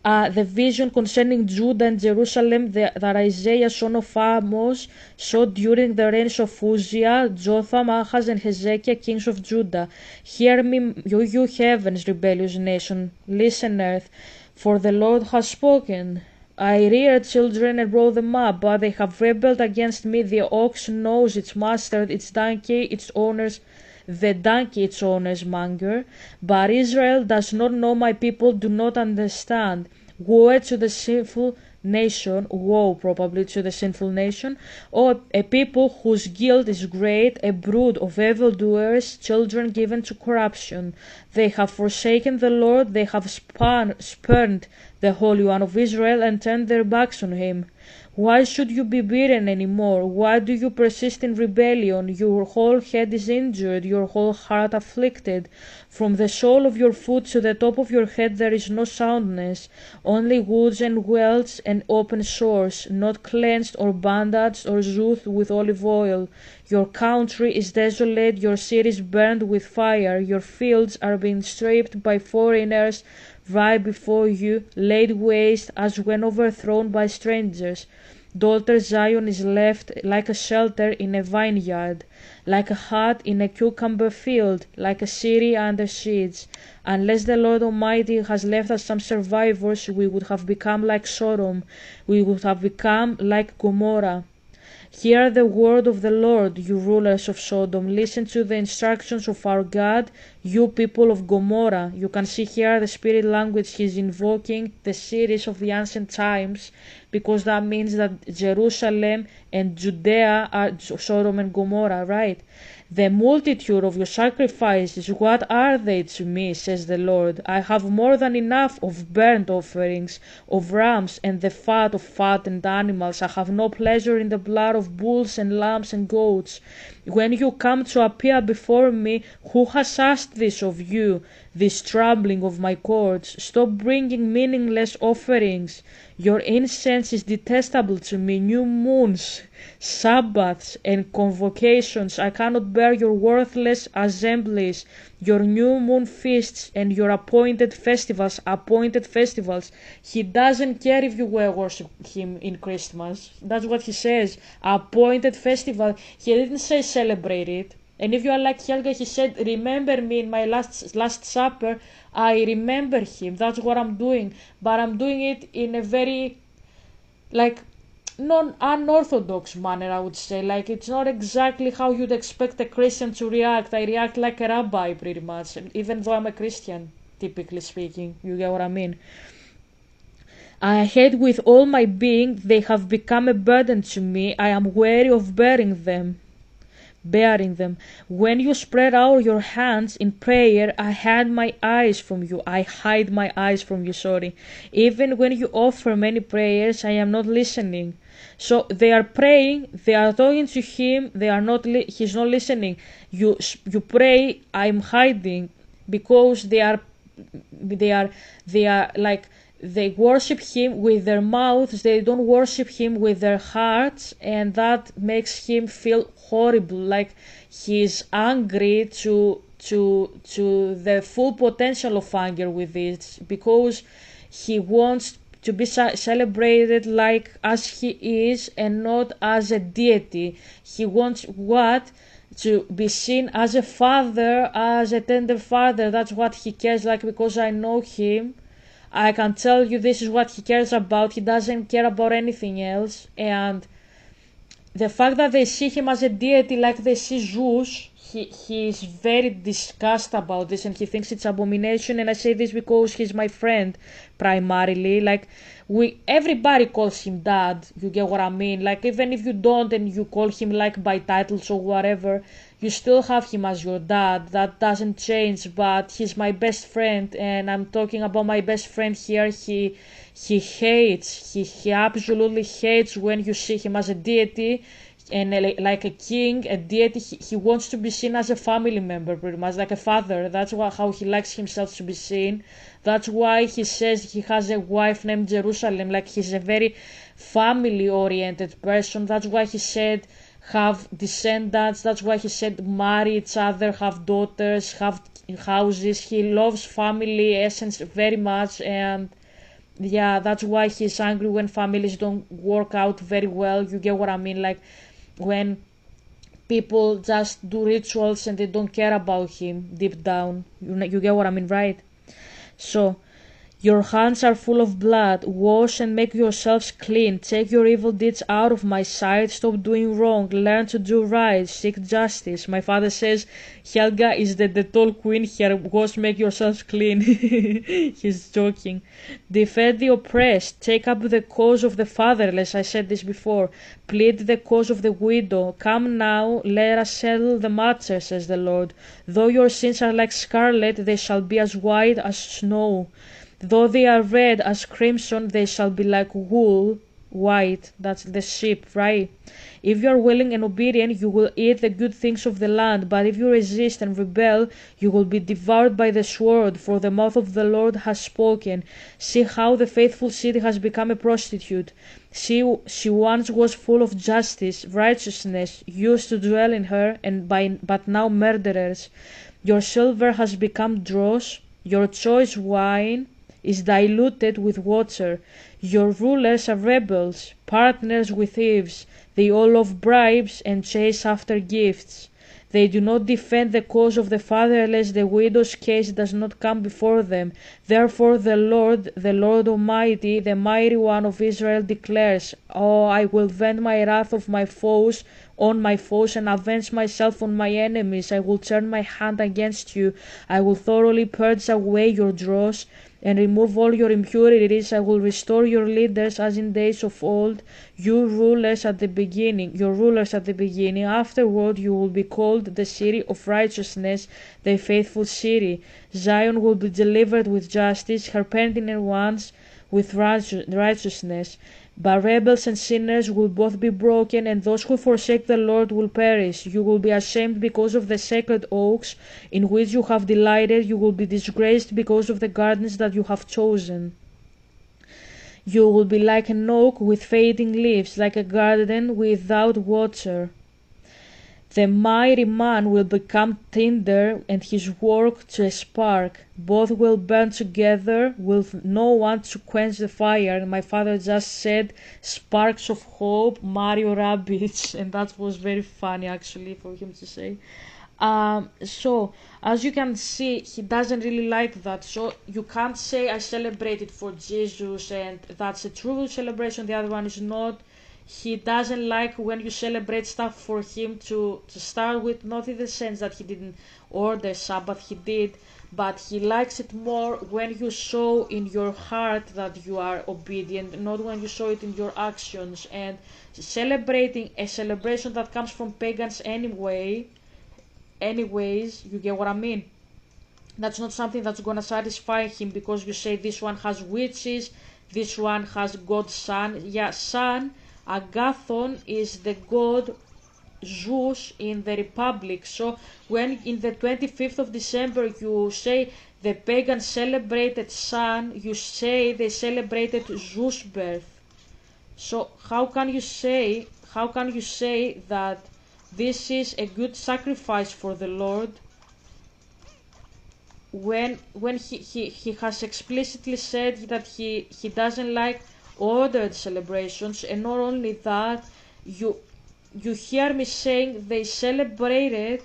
the vision concerning Judah and Jerusalem that Isaiah son of Amos saw during the reigns of Uzziah, Jotham, Ahaz and Hezekiah, kings of Judah. Hear me, you heavens, rebellious nation. Listen, earth, for the Lord has spoken. I reared children and brought them up, but they have rebelled against me. The ox knows its master, its donkey, its owner's the donkey its owner's manger, but Israel does not know, my people do not understand. Woe to the sinful nation, woe probably to the sinful nation, or a people whose guilt is great, a brood of evildoers, children given to corruption. They have forsaken the Lord, they have spurned the Holy One of Israel and turned their backs on him. Why should you be beaten any more? Why do you persist in rebellion? Your whole head is injured, your whole heart afflicted. From the sole of your foot to the top of your head there is no soundness, only wounds and welts and open sores, not cleansed or bandaged or soothed with olive oil. Your country is desolate, your cities burned with fire, your fields are being stripped by foreigners right before you, laid waste as when overthrown by strangers. Daughter Zion is left like a shelter in a vineyard, like a hut in a cucumber field, like a city under siege. Unless the Lord Almighty has left us some survivors, we would have become like Sodom, we would have become like Gomorrah. Hear the word of the Lord, you rulers of Sodom. Listen to the instructions of our God, you people of Gomorrah. You can see here the spirit language he's invoking, the cities of the ancient times, because that means that Jerusalem and Judea are Sodom and Gomorrah, right? The multitude of your sacrifices, what are they to me, says the Lord? I have more than enough of burnt offerings, of rams, and the fat of fattened animals. I have no pleasure in the blood of bulls and lambs and goats. When you come to appear before me, who has asked this of you, this trembling of my cords? Stop bringing meaningless offerings. Your incense is detestable to me. New moons, Sabbaths, and convocations. I cannot bear your worthless assemblies, your new moon feasts, and your appointed festivals. Appointed festivals. He doesn't care if you will worship him in Christmas. That's what he says. Appointed festival. He didn't say celebrate it. And if you are like Helga, he said, remember me in my last supper. I remember him. That's what I'm doing. But I'm doing it in a very, like, non-unorthodox manner, I would say. Like, it's not exactly how you'd expect a Christian to react. I react like a rabbi, pretty much. Even though I'm a Christian, typically speaking. You get what I mean? I hate with all my being. They have become a burden to me. I am weary of bearing them. When you spread out your hands in prayer, I hide my eyes from you. Even when you offer many prayers, I am not listening. So they are praying, they are talking to him, he's not listening. You pray, I'm hiding, because they are like, they worship him with their mouths, they don't worship him with their hearts, and that makes him feel horrible, like he's angry to the full potential of anger with this, because he wants to be celebrated like as he is and not as a deity. He wants what? To be seen as a father, as a tender father. That's what he cares like, because I know him. I can tell you this is what he cares about. He doesn't care about anything else. And the fact that they see him as a deity like they see Zeus, he's very disgusted about this, and he thinks it's abomination. And I say this because he's my friend primarily. Like, everybody calls him dad, you get what I mean? Like, even if you don't and you call him like by titles or whatever, you still have him as your dad. That doesn't change. But he's my best friend, and I'm talking about my best friend here. He absolutely hates when you see him as a deity, and like a king, a deity. He wants to be seen as a family member, pretty much like a father. That's how he likes himself to be seen. That's why he says he has a wife named Jerusalem. Like, he's a very family oriented person. That's why he said have descendants. That's why he said marry each other, have daughters, have houses. He loves family essence very much. And yeah, that's why he's angry when families don't work out very well. You get what I mean? Like, when people just do rituals and they don't care about him deep down. You get what I mean, right? So, your hands are full of blood. Wash and make yourselves clean. Take your evil deeds out of my sight. Stop doing wrong. Learn to do right. Seek justice. My father says Helga is the Dettol queen here. Wash, make yourselves clean. He's joking. Defend the oppressed. Take up the cause of the fatherless. I said this before. Plead the cause of the widow. Come now, let us settle the matter, says the Lord. Though your sins are like scarlet, they shall be as white as snow. Though they are red as crimson, they shall be like wool, white. That's the sheep, right? If you are willing and obedient, you will eat the good things of the land. But if you resist and rebel, you will be devoured by the sword, for the mouth of the Lord has spoken. See how the faithful city has become a prostitute. She once was full of justice, righteousness, used to dwell in her, but now murderers. Your silver has become dross, your choice wine is diluted with water. Your rulers are rebels, partners with thieves. They all love bribes and chase after gifts. They do not defend the cause of the fatherless. The widow's case does not come before them. Therefore the Lord Almighty, the Mighty One of Israel declares, Oh, I will vent my wrath on my foes and avenge myself on my enemies. I will turn my hand against you. I will thoroughly purge away your dross and remove all your impurities. I will restore your leaders as in days of old, your rulers at the beginning. Afterward you will be called the city of righteousness, the faithful city. Zion will be delivered with justice, her penitent ones with righteousness. But rebels and sinners will both be broken, and those who forsake the Lord will perish. You will be ashamed because of the sacred oaks in which you have delighted. You will be disgraced because of the gardens that you have chosen. You will be like an oak with fading leaves, like a garden without water. The mighty man will become tinder, and his work to a spark. Both will burn together, with no one to quench the fire. And my father just said sparks of hope, Mario Rabbids, and that was very funny actually for him to say. So as you can see, he doesn't really like that. So you can't say I celebrated for Jesus and that's a true celebration, the other one is not. He doesn't like when you celebrate stuff for him to start with, not in the sense that he didn't order Sabbath, he did, but he likes it more when you show in your heart that you are obedient, not when you show it in your actions. And celebrating a celebration that comes from pagans anyways, you get what I mean? That's not something that's gonna satisfy him because you say this one has witches, this one has God's son. Yeah, son, Agathon is the god Zeus in the Republic. So when in the 25th of December you say the pagans celebrated sun, you say they celebrated Zeus' birth. So how can you say that this is a good sacrifice for the Lord when he has explicitly said that he doesn't like ordered celebrations? And not only that, you hear me saying they celebrated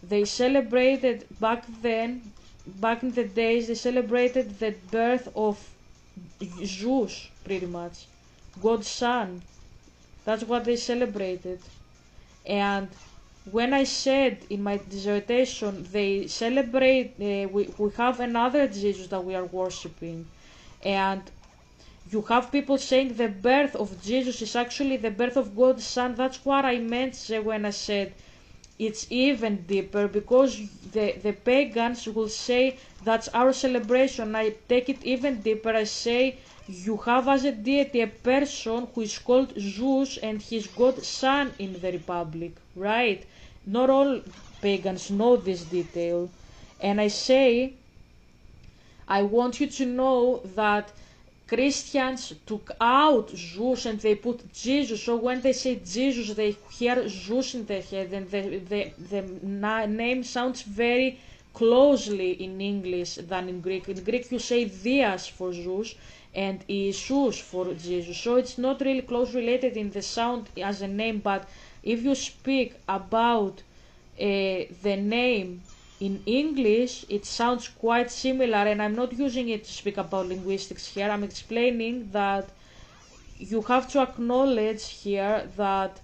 back in the days, they celebrated the birth of Zeus, pretty much, God's son. That's what they celebrated. And when I said in my dissertation they celebrate, we have another Jesus that we are worshipping, and you have people saying the birth of Jesus is actually the birth of God's Son. That's what I meant when I said it's even deeper, because the pagans will say that's our celebration. I take it even deeper. I say you have as a deity a person who is called Zeus and he's God's son in the Republic, right? Not all pagans know this detail. And I say, I want you to know that Christians took out Zeus and they put Jesus. So when they say Jesus, they hear Zeus in their head, and the name sounds very closely in English than in Greek. In Greek, you say Dias for Zeus and Jesus for Jesus. So it's not really close related in the sound as a name, but if you speak about the name in English, it sounds quite similar, and I'm not using it to speak about linguistics here. I'm explaining that you have to acknowledge here that,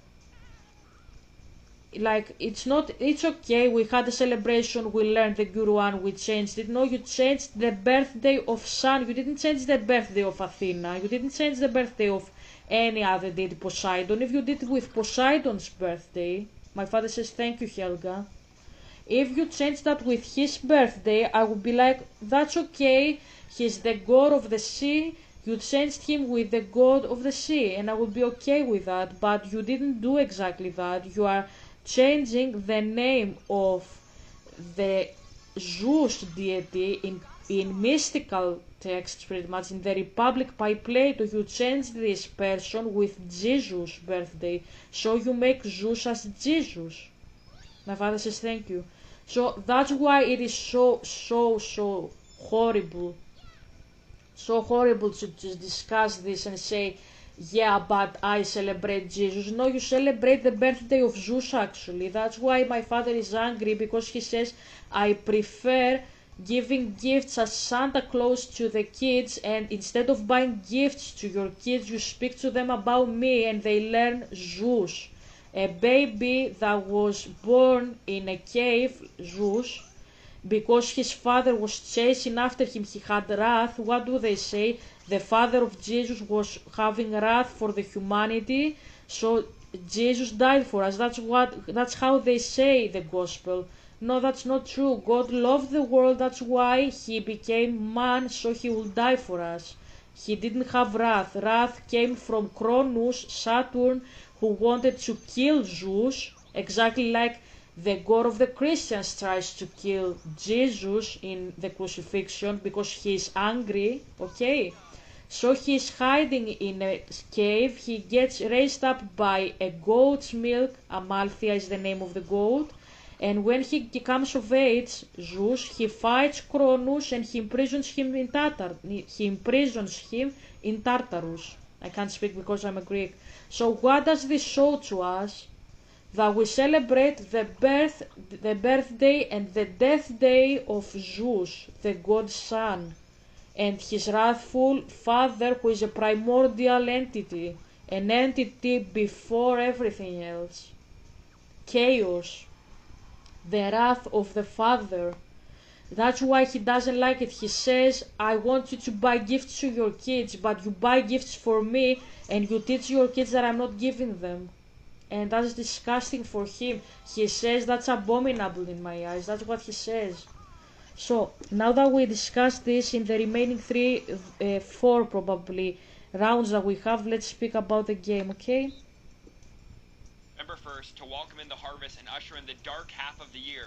like, it's okay, we had a celebration, we learned the Quran, we changed it. No, you changed the birthday of Sun. You didn't change the birthday of Athena. You didn't change the birthday of any other deity, Poseidon. If you did it with Poseidon's birthday, my father says, thank you, Helga. If you change that with his birthday, I would be like, that's okay, he's the god of the sea, you changed him with the god of the sea, and I would be okay with that, but you didn't do exactly that. You are changing the name of the Zeus deity in mystical texts, pretty much. In the Republic by Plato, you change this person with Jesus' birthday, so you make Zeus as Jesus. My father says thank you. So that's why it is so horrible. So horrible to just discuss this and say, yeah, but I celebrate Jesus. No, you celebrate the birthday of Zeus actually. That's why my father is angry, because he says, I prefer giving gifts as Santa Claus to the kids, and instead of buying gifts to your kids, you speak to them about me and they learn Zeus. A baby that was born in a cave, Zeus, because his father was chasing after him, he had wrath. What do they say? The father of Jesus was having wrath for the humanity, so Jesus died for us. That's how they say the gospel. No, that's not true. God loved the world, that's why he became man, so he will die for us. He didn't have wrath. Wrath came from Cronus, Saturn, who wanted to kill Zeus, exactly like the God of the Christians tries to kill Jesus in the crucifixion because he is angry, okay? So he is hiding in a cave. He gets raised up by a goat's milk. Amalthea is the name of the goat. And when he comes of age, Zeus, he fights Cronus and he imprisons him in Tartarus. I can't speak because I'm a Greek. So what does this show to us? That we celebrate the birthday and the death day of Zeus, the god's son, and his wrathful father, who is a primordial entity, an entity before everything else. Chaos, the wrath of the father. That's why he doesn't like it. He says, I want you to buy gifts to your kids, but you buy gifts for me and you teach your kids that I'm not giving them. And that's disgusting for him. He says that's abominable in my eyes. That's what he says. So now that we discussed this, in the remaining four probably rounds that we have, let's speak about the game, okay? November 1st, to welcome in the harvest and usher in the dark half of the year.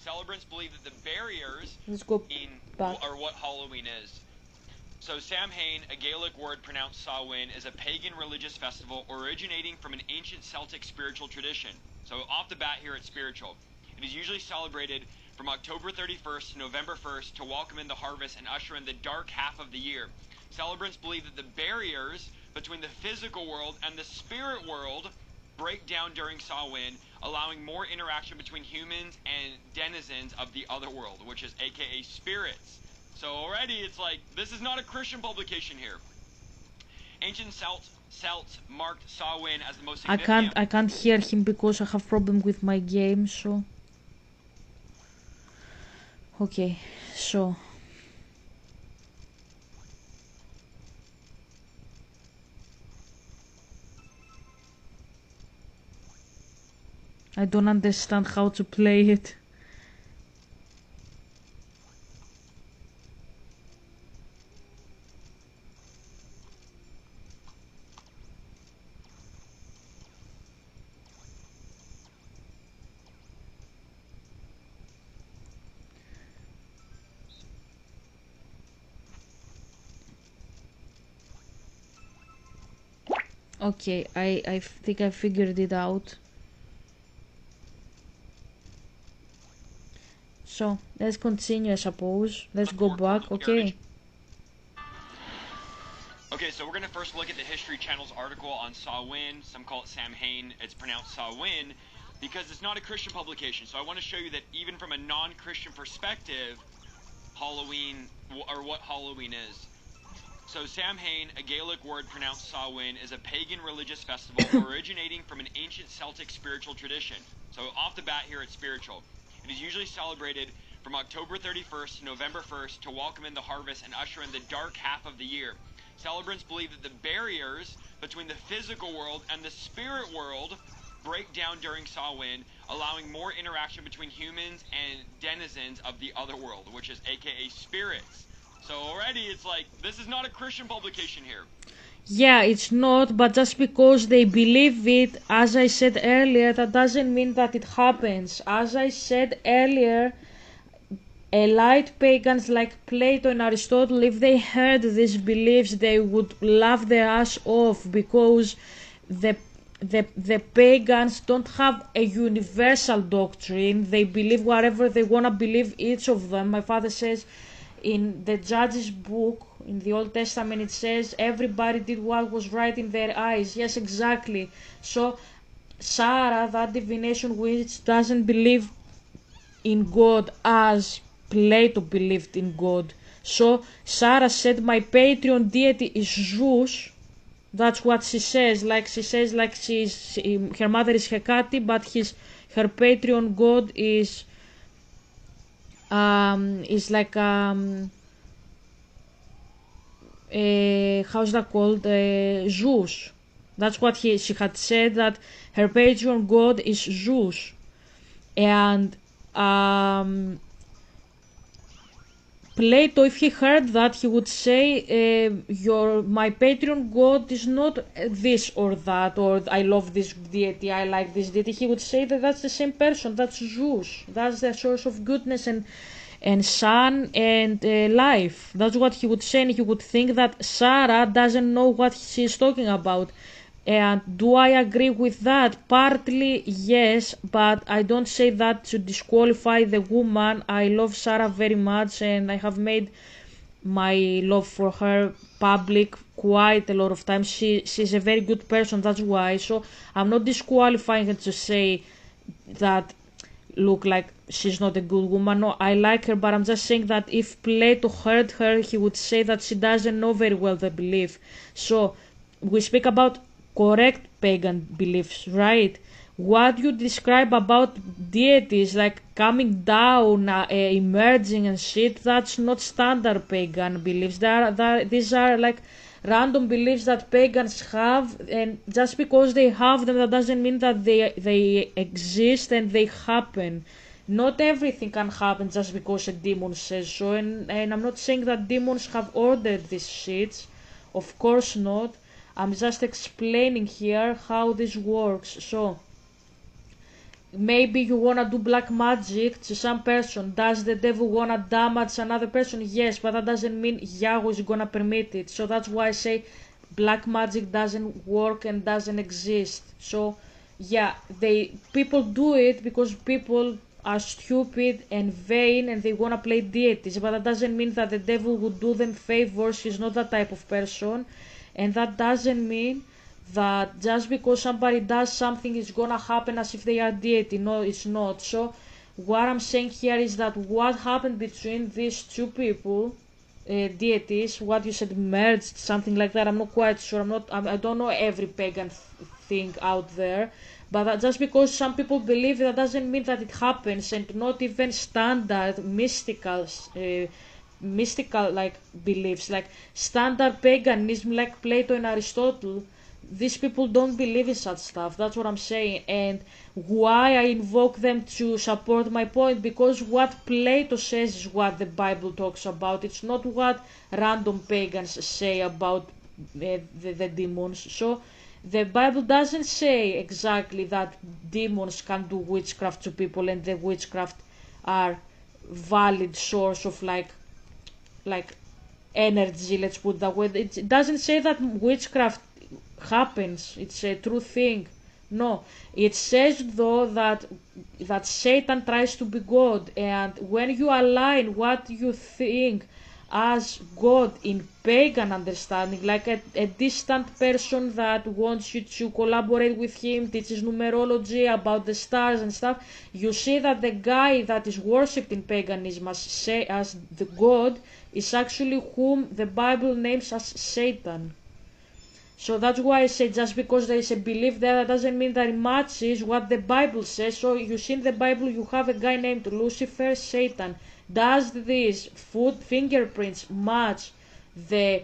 Celebrants believe that the barriers Let's go back. are what Halloween is. So Samhain, a Gaelic word pronounced Samhain, is a pagan religious festival originating from an ancient Celtic spiritual tradition. So off the bat here, it's spiritual. It is usually celebrated from October 31st to November 1st to welcome in the harvest and usher in the dark half of the year. Celebrants believe that the barriers between the physical world and the spirit world break down during Samhain, allowing more interaction between humans and denizens of the other world, which is aka spirits. So already it's like, this is not a Christian publication here. Ancient Celts marked Samhain as the most I significant. can't hear him because I have problem with my game, so okay, so I don't understand how to play it. Okay, I think I figured it out. So let's continue, I suppose. Let's go back, okay. Okay, so we're going to first look at the History Channel's article on Samhain. Some call it Samhain. It's pronounced Samhain because it's not a Christian publication. So I want to show you that even from a non-Christian perspective, Halloween, or what Halloween is. So Samhain, a Gaelic word pronounced Samhain, is a pagan religious festival originating from an ancient Celtic spiritual tradition. So off the bat here, it's spiritual. It is usually celebrated from October 31st to November 1st to welcome in the harvest and usher in the dark half of the year. Celebrants believe that the barriers between the physical world and the spirit world break down during Samhain, allowing more interaction between humans and denizens of the other world, which is aka spirits. So already it's like, this is not a Christian publication here. Yeah, it's not, but just because they believe it, as I said earlier, that doesn't mean that it happens. As I said earlier, elite pagans like Plato and Aristotle, if they heard these beliefs, they would laugh their ass off because the pagans don't have a universal doctrine. They believe whatever they want to believe, each of them. My father says in the Judges book, in the Old Testament, it says everybody did what was right in their eyes. Yes, exactly. So Sarah, that divination which doesn't believe in God as Plato believed in God. So Sarah said, my Patreon deity is Zeus. That's what she says. Like she says, like her mother is Hecate, but her Patreon god is like how's that called? Zeus. That's what she had said, that her Patreon god is Zeus, and Plato, if he heard that, he would say, my Patreon god is not this or that, or I love this deity, I like this deity. He would say that that's the same person, that's Zeus, that's the source of goodness and sun and life. That's what he would say, and he would think that Sarah doesn't know what she's talking about. And do I agree with that? Partly yes, but I don't say that to disqualify the woman. I love Sarah very much and I have made my love for her public quite a lot of times. She's a very good person, that's why. So I'm not disqualifying her to say that, look, like she's not a good woman. No, I like her, but I'm just saying that if Plato heard her, he would say that she doesn't know very well the belief. So we speak about correct pagan beliefs, right? What you describe about deities like coming down, emerging and shit, that's not standard pagan beliefs. These are like random beliefs that pagans have, and just because they have them, that doesn't mean that they exist and they happen. Not everything can happen just because a demon says so, and I'm not saying that demons have ordered these shits. Of course not. I'm just explaining here how this works. So maybe you wanna do black magic to some person. Does the devil wanna damage another person? Yes, but that doesn't mean Yahweh is gonna permit it. So that's why I say black magic doesn't work and doesn't exist. So yeah, people do it because people are stupid and vain and they wanna play deities, but that doesn't mean that the devil would do them favors. He's not that type of person, and that doesn't mean that just because somebody does something it's gonna happen as if they are deity. No, it's not. So what I'm saying here is that what happened between these two people, deities. What you said, merged, something like that. I'm not quite sure. I don't know every pagan thing out there. But just because some people believe, that doesn't mean that it happens, and not even standard mystical like beliefs, like standard paganism, like Plato and Aristotle. These people don't believe in such stuff. That's what I'm saying. And why I invoke them to support my point, because what Plato says is what the Bible talks about. It's not what random pagans say about the demons. So the Bible doesn't say exactly that demons can do witchcraft to people, and the witchcraft are valid source of like energy, let's put that way. It doesn't say that witchcraft happens, it's a true thing. No, it says though that Satan tries to be God, and when you align what you think as God in pagan understanding, like a distant person that wants you to collaborate with him, teaches numerology about the stars and stuff, you see that the guy that is worshipped in paganism as the God is actually whom the Bible names as Satan. So that's why I say, just because there is a belief there, that doesn't mean that it matches what the Bible says. So you see in the Bible, you have a guy named Lucifer, Satan. Does these food fingerprints match the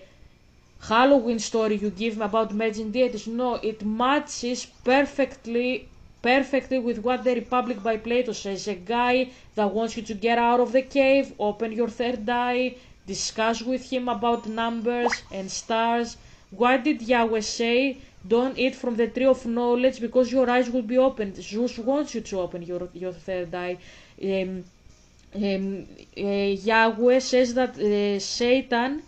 Halloween story you give me about merging deities? No, it matches perfectly with what the Republic by Plato says. A guy that wants you to get out of the cave, open your third eye, discuss with him about numbers and stars. What did Yahweh say? Don't eat from the tree of knowledge, because your eyes will be opened. Zeus wants you to open your third eye. Yahweh says that Satan,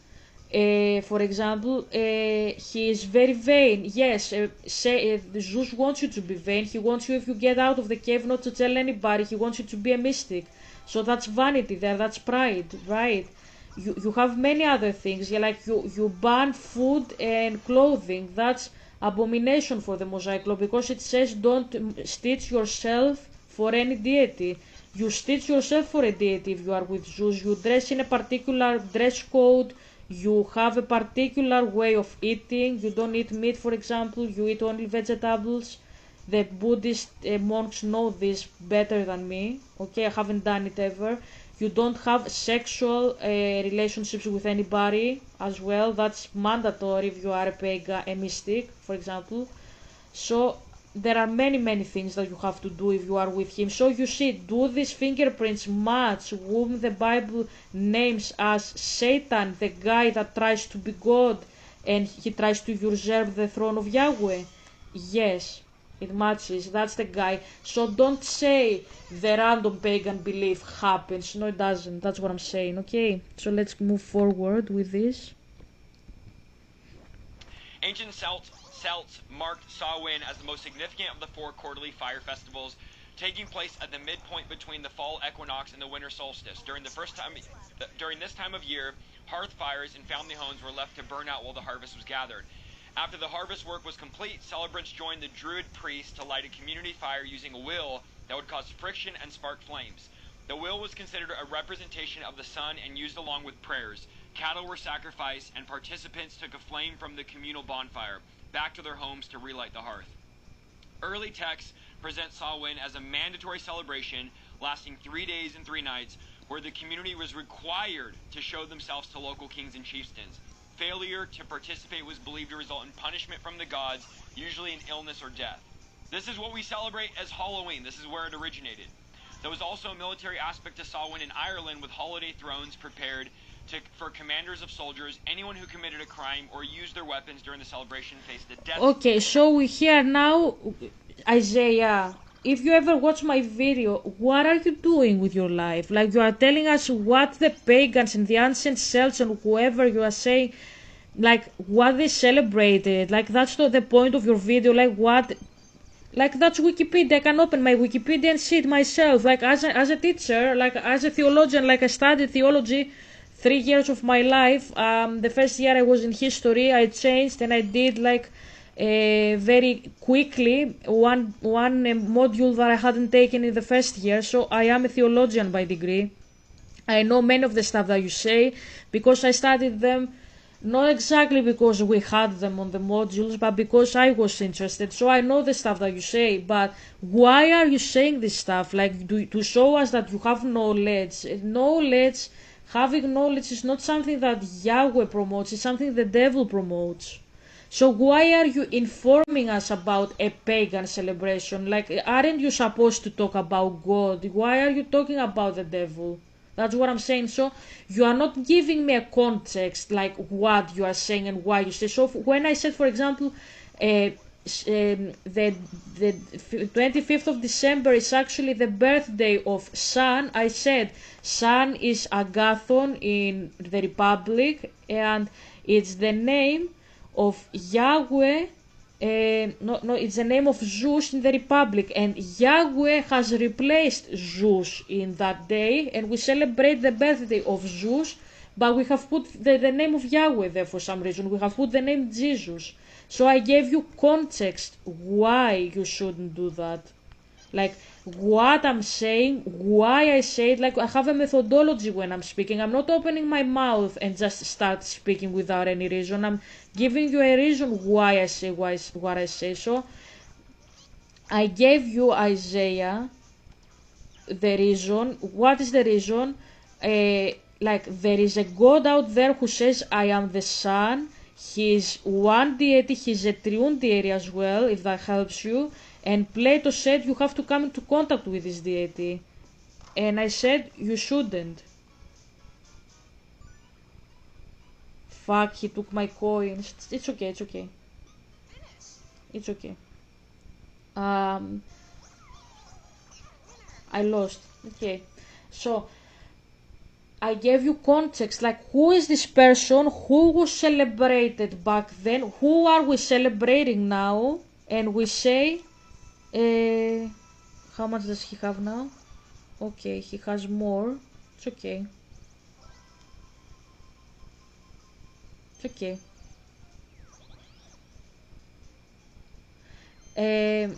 for example, he is very vain. Yes, Zeus wants you to be vain. He wants you, if you get out of the cave, not to tell anybody. He wants you to be a mystic. So that's vanity there, that's pride, right? You have many other things. Yeah, like you ban food and clothing. That's abomination for the Mosaic law, because it says don't stitch yourself for any deity. You stitch yourself for a deity if you are with Zeus. You dress in a particular dress code. You have a particular way of eating. You don't eat meat, for example. You eat only vegetables. The Buddhist monks know this better than me. Okay, I haven't done it ever. You don't have sexual relationships with anybody as well. That's mandatory if you are a pagan, a mystic, for example. So there are many things that you have to do if you are with him. So you see, do these fingerprints match whom the Bible names as Satan, the guy that tries to be God and he tries to usurp the throne of Yahweh? Yes, it matches. That's the guy. So don't say the random pagan belief happens. No, it doesn't. That's what I'm saying. Okay, so let's move forward with this. Ancient Celts marked Samhain as the most significant of the 4 quarterly fire festivals, taking place at the midpoint between the fall equinox and the winter solstice. During this time of year, hearth fires in family homes were left to burn out while the harvest was gathered. After the harvest work was complete, celebrants joined the Druid priests to light a community fire using a wheel that would cause friction and spark flames. The wheel was considered a representation of the sun and used along with prayers. Cattle were sacrificed, and participants took a flame from the communal bonfire back to their homes to relight the hearth. Early texts present Samhain as a mandatory celebration lasting 3 days and 3 nights, where the community was required to show themselves to local kings and chieftains. Failure to participate was believed to result in punishment from the gods, usually in illness or death. This is what we celebrate as Halloween. This is where it originated. There was also a military aspect to Samhain in Ireland, with holiday thrones prepared for commanders of soldiers. Anyone who committed a crime or used their weapons during the celebration faced a death. Okay, so we hear now, Isaiah, if you ever watch my video, what are you doing with your life? Like, you are telling us what the pagans and the ancient Celts and whoever you are saying, like, what they celebrated. Like, that's not the point of your video. Like, what? Like, that's Wikipedia. I can open my Wikipedia and see it myself. Like, as a teacher, like, as a theologian, like, I studied theology 3 years of my life. The first year I was in history. I changed and I did, like, very quickly one module that I hadn't taken in the first year. So I am a theologian by degree. I know many of the stuff that you say because I studied them, not exactly because we had them on the modules, but because I was interested. So I know the stuff that you say, but why are you saying this stuff? Like to show us that you have knowledge. Knowledge, having knowledge is not something that Yahweh promotes, it's something the devil promotes. So why are you informing us about a pagan celebration? Like, aren't you supposed to talk about God? Why are you talking about the devil? That's what I'm saying. So you are not giving me a context, like what you are saying and why you say. So when I said, for example, the 25th of December is actually the birthday of Sun, I said Sun is Agathon in the Republic, and it's the name of Yahweh. No, it's the name of Zeus in the Republic, and Yahweh has replaced Zeus in that day, and we celebrate the birthday of Zeus, but we have put the name of Yahweh there for some reason. We have put the name Jesus. So I gave you context why you shouldn't do that. Like what I'm saying, why I say it. Like I have a methodology when I'm speaking. I'm not opening my mouth and just start speaking without any reason. I'm giving you a reason why I say what I say. So I gave you Isaiah the reason. What is the reason? Like there is a God out there who says I am the Son. He is one deity, he's a triune deity as well, if that helps you. And Plato said you have to come into contact with this deity. And I said you shouldn't. Fuck, he took my coins. It's okay, it's okay. It's okay. Um I lost. Okay. So I gave you context, like who is this person, who was celebrated back then, who are we celebrating now, and we say, how much does he have now? Okay, he has more. It's okay. It's okay. Um,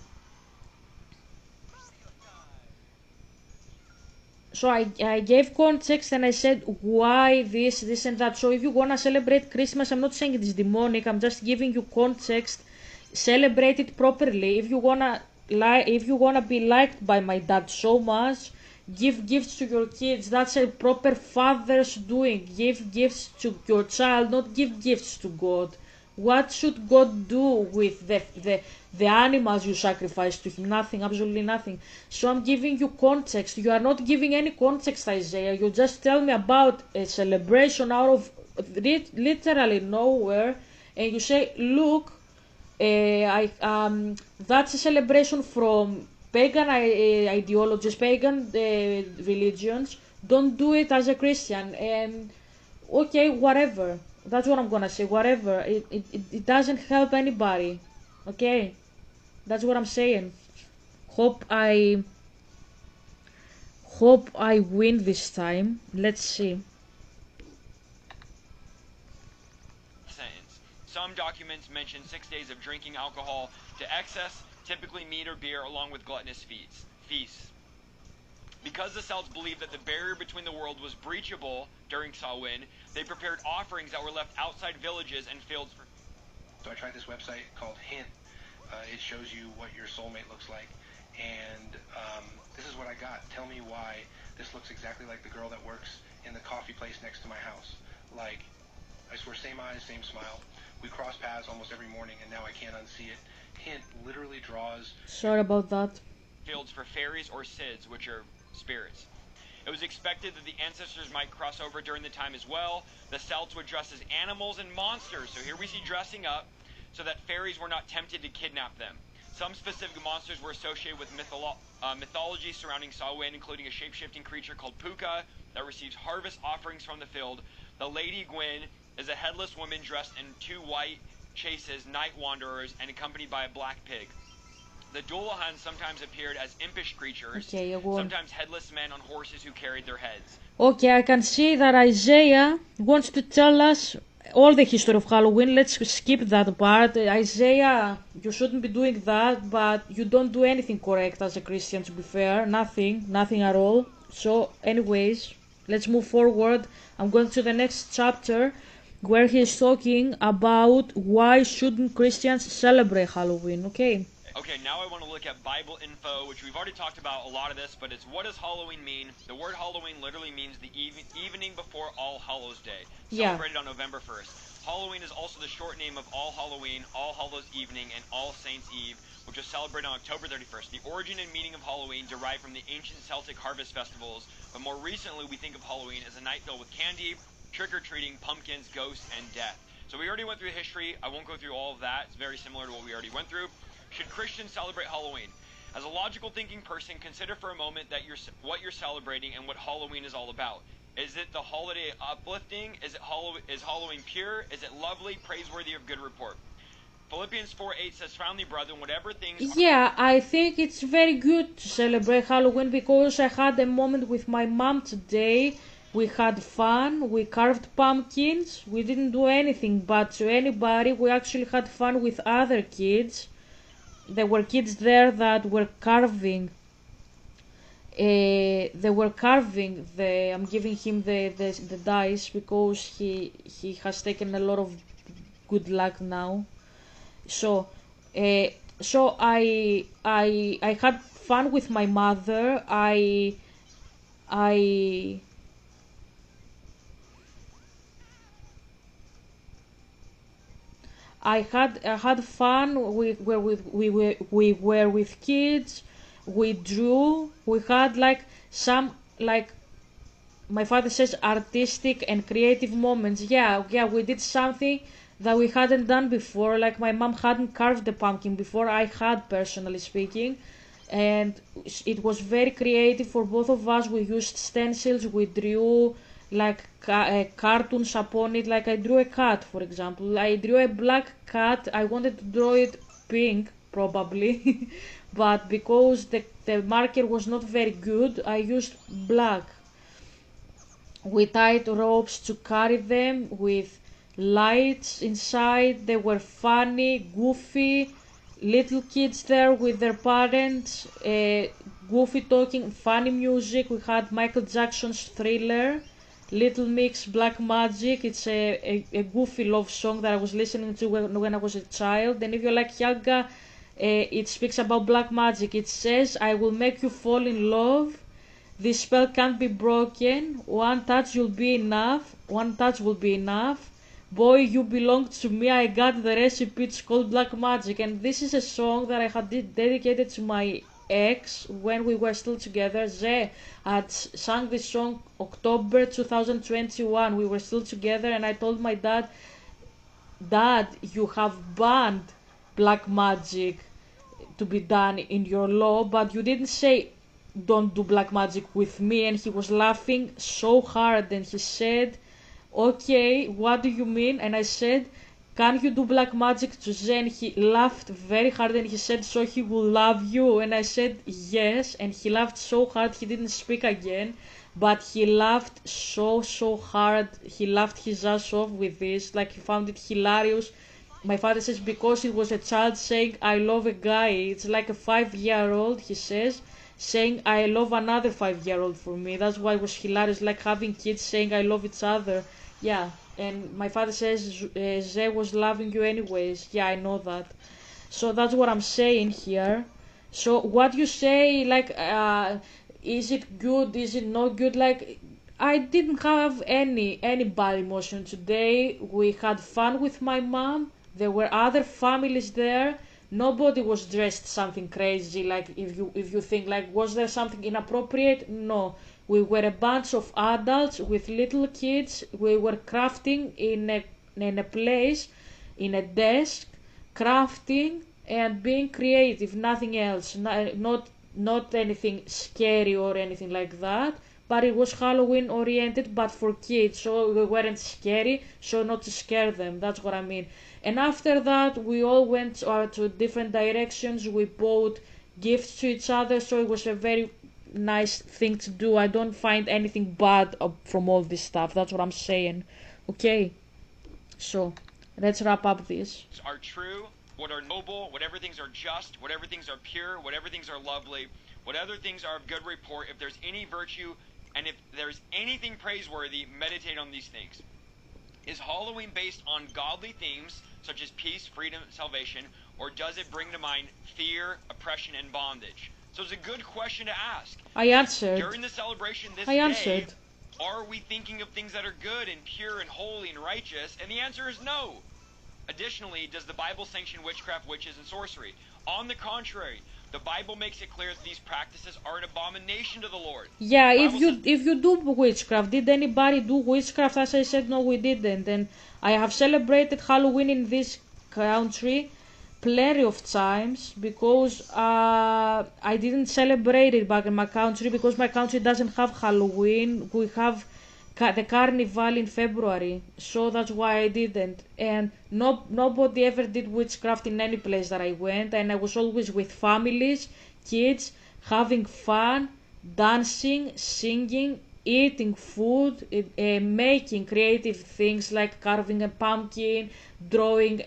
so I gave context and I said why this and that. So if you wanna celebrate Christmas, I'm not saying it is demonic. I'm just giving you context. Celebrate it properly. If you wanna be liked by my dad so much, give gifts to your kids. That's a proper father's doing. Give gifts to your child, not give gifts to God. What should God do with the animals you sacrifice to him? Nothing, absolutely nothing. So I'm giving you context. You are not giving any context, Isaiah. You just tell me about a celebration out of literally nowhere, and you say, "Look, that's a celebration from pagan ideologies, pagan religions. Don't do it as a Christian." And okay, whatever. That's what I'm gonna say. Whatever. It doesn't help anybody. Okay, that's what I'm saying. Hope I hope I win this time. Let's see. Sentence. Some documents mention 6 days of drinking alcohol to excess, typically meat or beer, along with gluttonous feasts. Because the Celts believed that the barrier between the world was breachable during Samhain, they prepared offerings that were left outside villages and fields for. So I tried this website called Hint. It shows you what your soulmate looks like, and this is what I got. Tell me why this looks exactly like the girl that works in the coffee place next to my house. Like, I swear, same eyes, same smile. We cross paths almost every morning, and now I can't unsee it. Hint literally draws. Sorry about that. Fields for fairies or Sids, which are spirits. It was expected that the ancestors might cross over during the time as well. The Celts would dress as animals and monsters. So here we see dressing up so that fairies were not tempted to kidnap them. Some specific monsters were associated with mythology surrounding Samhain, including a shape-shifting creature called Puka that receives harvest offerings from the field. The Lady Gwyn is a headless woman dressed in 2 white chases night wanderers and accompanied by a black pig. The Dullahan sometimes appeared as impish creatures, Okay, sometimes headless men on horses who carried their heads. Okay, I can see that Isaiah wants to tell us all the history of Halloween. Let's skip that part. Isaiah, you shouldn't be doing that, but you don't do anything correct as a Christian, to be fair. Nothing at all. So, anyways. let's move forward. I'm going to the next chapter where he's talking about why shouldn't Christians celebrate Halloween. Okay. Okay, now I want to look at Bible info, which we've already talked about a lot of this, but it's what does Halloween mean? The word Halloween literally means the evening before All Hallows Day, celebrated on November 1st. Halloween is also the short name of All Halloween, All Hallows Evening, and All Saints Eve, which was celebrated on October 31st. The origin and meaning of Halloween derived from the ancient Celtic harvest festivals, but more recently we think of Halloween as a night filled with candy, trick-or-treating, pumpkins, ghosts, and death. So we already went through history. I won't go through all of that. It's very similar to what we already went through. Should Christians celebrate Halloween? As a logical thinking person, consider for a moment that what you're celebrating and what Halloween is all about. Is it the holiday uplifting? Is Halloween pure? Is it lovely, praiseworthy, of good report? Philippians 4:8 says, "Finally, brethren, whatever things." Yeah, I think it's very good to celebrate Halloween because I had a moment with my mom today. We had fun, we carved pumpkins, we didn't do anything bad to anybody, we actually had fun with other kids. There were kids there that were carving. They were carving the. I'm giving him the dice because he has taken a lot of good luck now. So, uh, so I had fun with my mother. I I had fun. We were with kids. We drew. We had like some like my father says artistic and creative moments. Yeah, we did something that we hadn't done before. Like my mom hadn't carved the pumpkin before. I had, personally speaking, and it was very creative for both of us. We used stencils. We drew like cartoons upon it. Like I drew a cat, for example. I drew a black cat. I wanted to draw it pink, probably, but because the marker was not very good, I used black. We tied ropes to carry them with lights inside. They were funny, goofy, little kids there with their parents, goofy talking, funny music. We had Michael Jackson's Thriller, Little Mix, Black Magic. It's a goofy love song that I was listening to when I was a child. And if you like Yaga, it speaks about black magic. It says, I will make you fall in love. This spell can't be broken. One touch will be enough. One touch will be enough. Boy, you belong to me. I got the recipe. It's called Black Magic. And this is a song that I had dedicated to my ex when we were still together. Ze had sung this song October 2021. We were still together, and I told my dad, Dad, you have banned black magic to be done in your law, but you didn't say don't do black magic with me. And he was laughing so hard, and he said, okay, what do you mean? And I said, can you do black magic to Zen? He laughed very hard and he said, so he will love you? And I said, yes. And he laughed so hard he didn't speak again, but he laughed so hard. He laughed his ass off with this, like he found it hilarious. My father says because it was a child saying I love a guy. It's like a 5-year old, he says, saying I love another 5-year old for me. That's why it was hilarious, like having kids saying I love each other. Yeah, and my father says Ze was loving you anyways. Yeah, I know that. So that's what I'm saying here. So what you say, like, is it good? Is it not good? Like, I didn't have any bad emotion today. We had fun with my mom. There were other families there. Nobody was dressed something crazy. Like if you think like was there something inappropriate? No. We were a bunch of adults with little kids. We were crafting in a place, in a desk, crafting and being creative. Nothing else. Not anything scary or anything like that. But it was Halloween oriented, but for kids, so we weren't scary, so not to scare them. That's what I mean. And after that, we all went to different directions. We bought gifts to each other, so it was a very nice thing to do. I don't find anything bad from all this stuff. That's what I'm saying. Okay, so let's wrap up this. Are true, what are noble, whatever things are just, whatever things are pure, whatever things are lovely, whatever things are of good report, if there's any virtue, And if there's anything praiseworthy, meditate on these things. Is Halloween based on godly themes, such as peace, freedom, salvation, or does it bring to mind fear, oppression, and bondage? So it's a good question to ask. I answered. During the celebration this I day, answered. are we thinking of things that are good and pure and holy and righteous? And the answer is no. Additionally, does the Bible sanction witchcraft, witches, and sorcery? On the contrary, the Bible makes it clear that these practices are an abomination to the Lord. Yeah, The if Bible says, you do witchcraft, did anybody do witchcraft? As I said, no, we didn't. And I have celebrated Halloween in this country plenty of times because I didn't celebrate it back in my country because my country doesn't have Halloween. We have the carnival in February, so that's why I didn't. And nobody ever did witchcraft in any place that I went, and I was always with families, kids, having fun, dancing, singing, eating food, making creative things like carving a pumpkin, drawing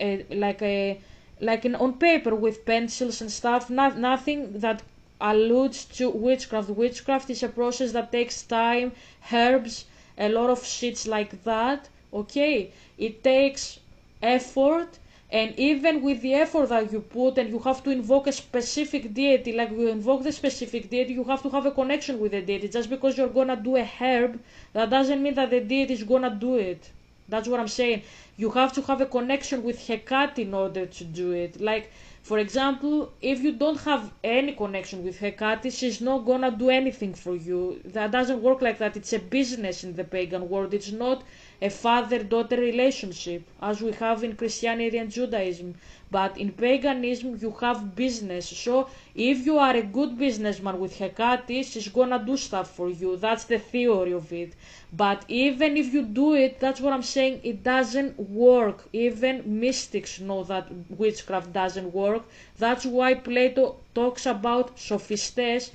on paper with pencils and stuff. Nothing that alludes to witchcraft. Witchcraft is a process that takes time, herbs, a lot of shits like that. Okay, it takes effort, and even with the effort that you put, and you have to invoke a specific deity, like you invoke the specific deity, you have to have a connection with the deity. Just because you're gonna do a herb, that doesn't mean that the deity is gonna do it. That's what I'm saying. You have to have a connection with Hecate in order to do it. Like, for example, if you don't have any connection with Hecate, she's not gonna do anything for you. That doesn't work like that. It's a business in the pagan world. It's not a father-daughter relationship as we have in Christianity and Judaism. But in paganism, you have business. So if you are a good businessman with Hecate, she's gonna do stuff for you. That's the theory of it. But even if you do it, that's what I'm saying, it doesn't work. Even mystics know that witchcraft doesn't work. That's why Plato talks about sophistes,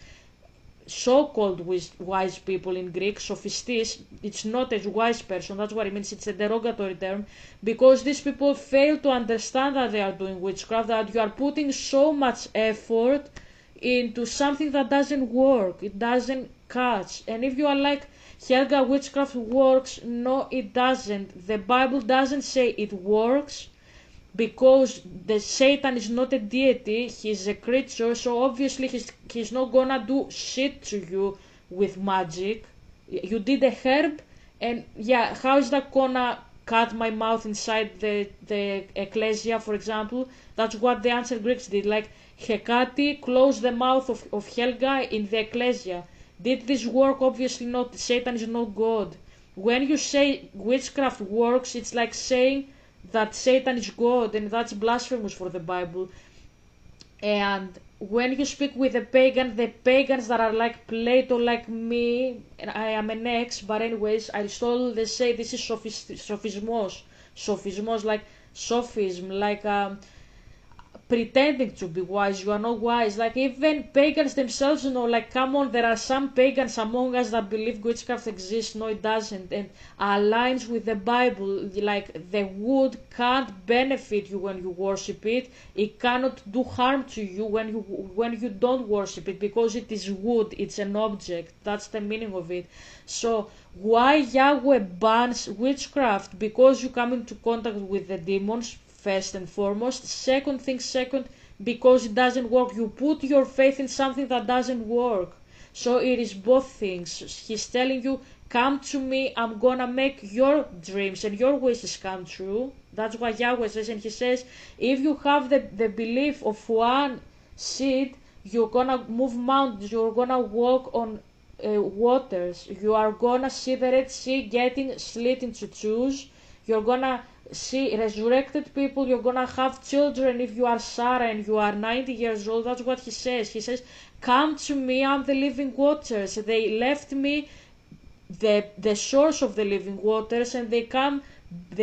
so-called wise people in Greek. Sophistes, it's not a wise person, that's what it means, it's a derogatory term, because these people fail to understand that they are doing witchcraft, that you are putting so much effort into something that doesn't work, it doesn't catch. And if you are like, Helga, witchcraft works, no it doesn't. The Bible doesn't say it works, because the Satan is not a deity, he's a creature, so obviously he's not gonna do shit to you with magic. You did a herb, and yeah, how is that gonna cut my mouth inside the ecclesia, for example? That's what the ancient Greeks did. Like, Hecate closed the mouth of Helga in the ecclesia. Did this work? Obviously not. Satan is not God. When you say witchcraft works, it's like saying that Satan is God, and that's blasphemous for the Bible. And when you speak with the pagans that are like Plato, like me, and I am an ex, but anyways, Aristotle, they say this is sophismos, like sophism, like pretending to be wise. You are not wise. Like, even pagans themselves know, like, come on, there are some pagans among us that believe witchcraft exists. No, it doesn't, and aligns with the Bible. Like, the wood can't benefit you when you worship it. It cannot do harm to you when you don't worship it, because it is wood, it's an object. That's the meaning of it. So why Yahweh bans witchcraft? Because you come into contact with the demons, first and foremost. Second, because it doesn't work. You put your faith in something that doesn't work. So it is both things. He's telling you, come to me, I'm gonna make your dreams and your wishes come true. That's what Yahweh says. And he says, if you have the belief of one seed, you're gonna move mountains, you're gonna walk on waters, you are gonna see the Red Sea getting split into twos, you're gonna see resurrected people, you're gonna have children if you are Sarah and you are 90 years old. That's what he says. He says, come to me, I'm the living waters. They left me the source of the living waters, and they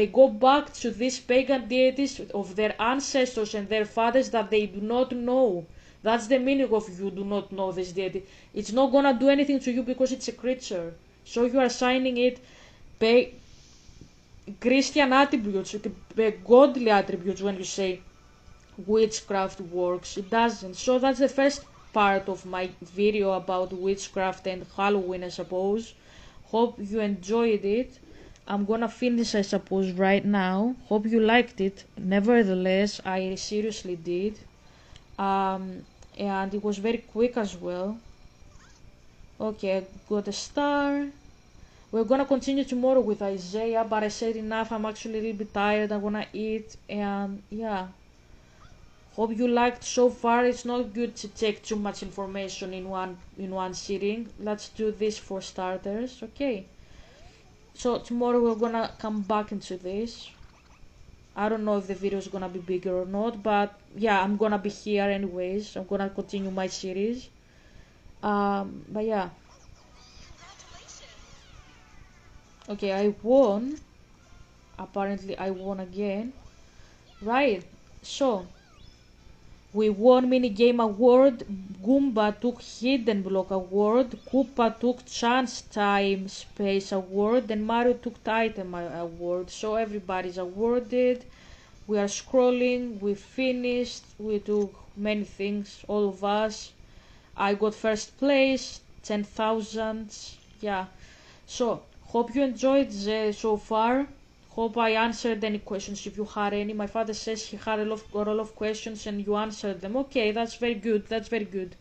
go back to these pagan deities of their ancestors and their fathers that they do not know. That's the meaning of you do not know this deity. It's not gonna do anything to you because it's a creature. So you are assigning it Christian attributes, godly attributes when you say witchcraft works. It doesn't. So that's the first part of my video about witchcraft and Halloween, I suppose. Hope you enjoyed it. I'm gonna finish, I suppose, right now. Hope you liked it. Nevertheless, I seriously did. And it was very quick as well. Okay, I got a star. We're gonna continue tomorrow with Isaiah, but I said enough. I'm actually a little bit tired. I wanna eat, and yeah. Hope you liked so far. It's not good to take too much information in one sitting. Let's do this for starters, okay? So tomorrow we're gonna come back into this. I don't know if the video is gonna be bigger or not, but yeah, I'm gonna be here anyways. I'm gonna continue my series. But yeah. Okay, I won. Apparently, I won again. Right. So we won minigame award. Goomba took hidden block award. Koopa took chance time space award. And Mario took item award. So everybody's awarded. We are scrolling. We finished. We took many things. All of us. I got first place. 10,000. Yeah. So hope you enjoyed so far. Hope I answered any questions if you had any. My father says he had a lot of questions and you answered them. Okay, that's very good. That's very good.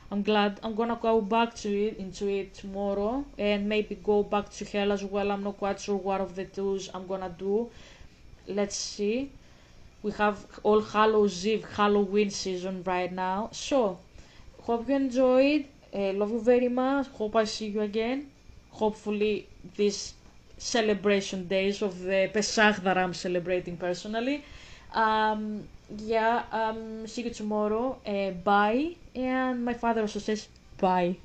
I'm glad. I'm gonna go back to it into it tomorrow and maybe go back to hell as well. I'm not quite sure what of the twos I'm gonna do. Let's see. We have All Hallows Eve Halloween season right now. So hope you enjoyed. Love you very much. Hope I see you again. Hopefully these celebration days of the Pesach that I'm celebrating personally. See you tomorrow. Bye. And my father also says bye.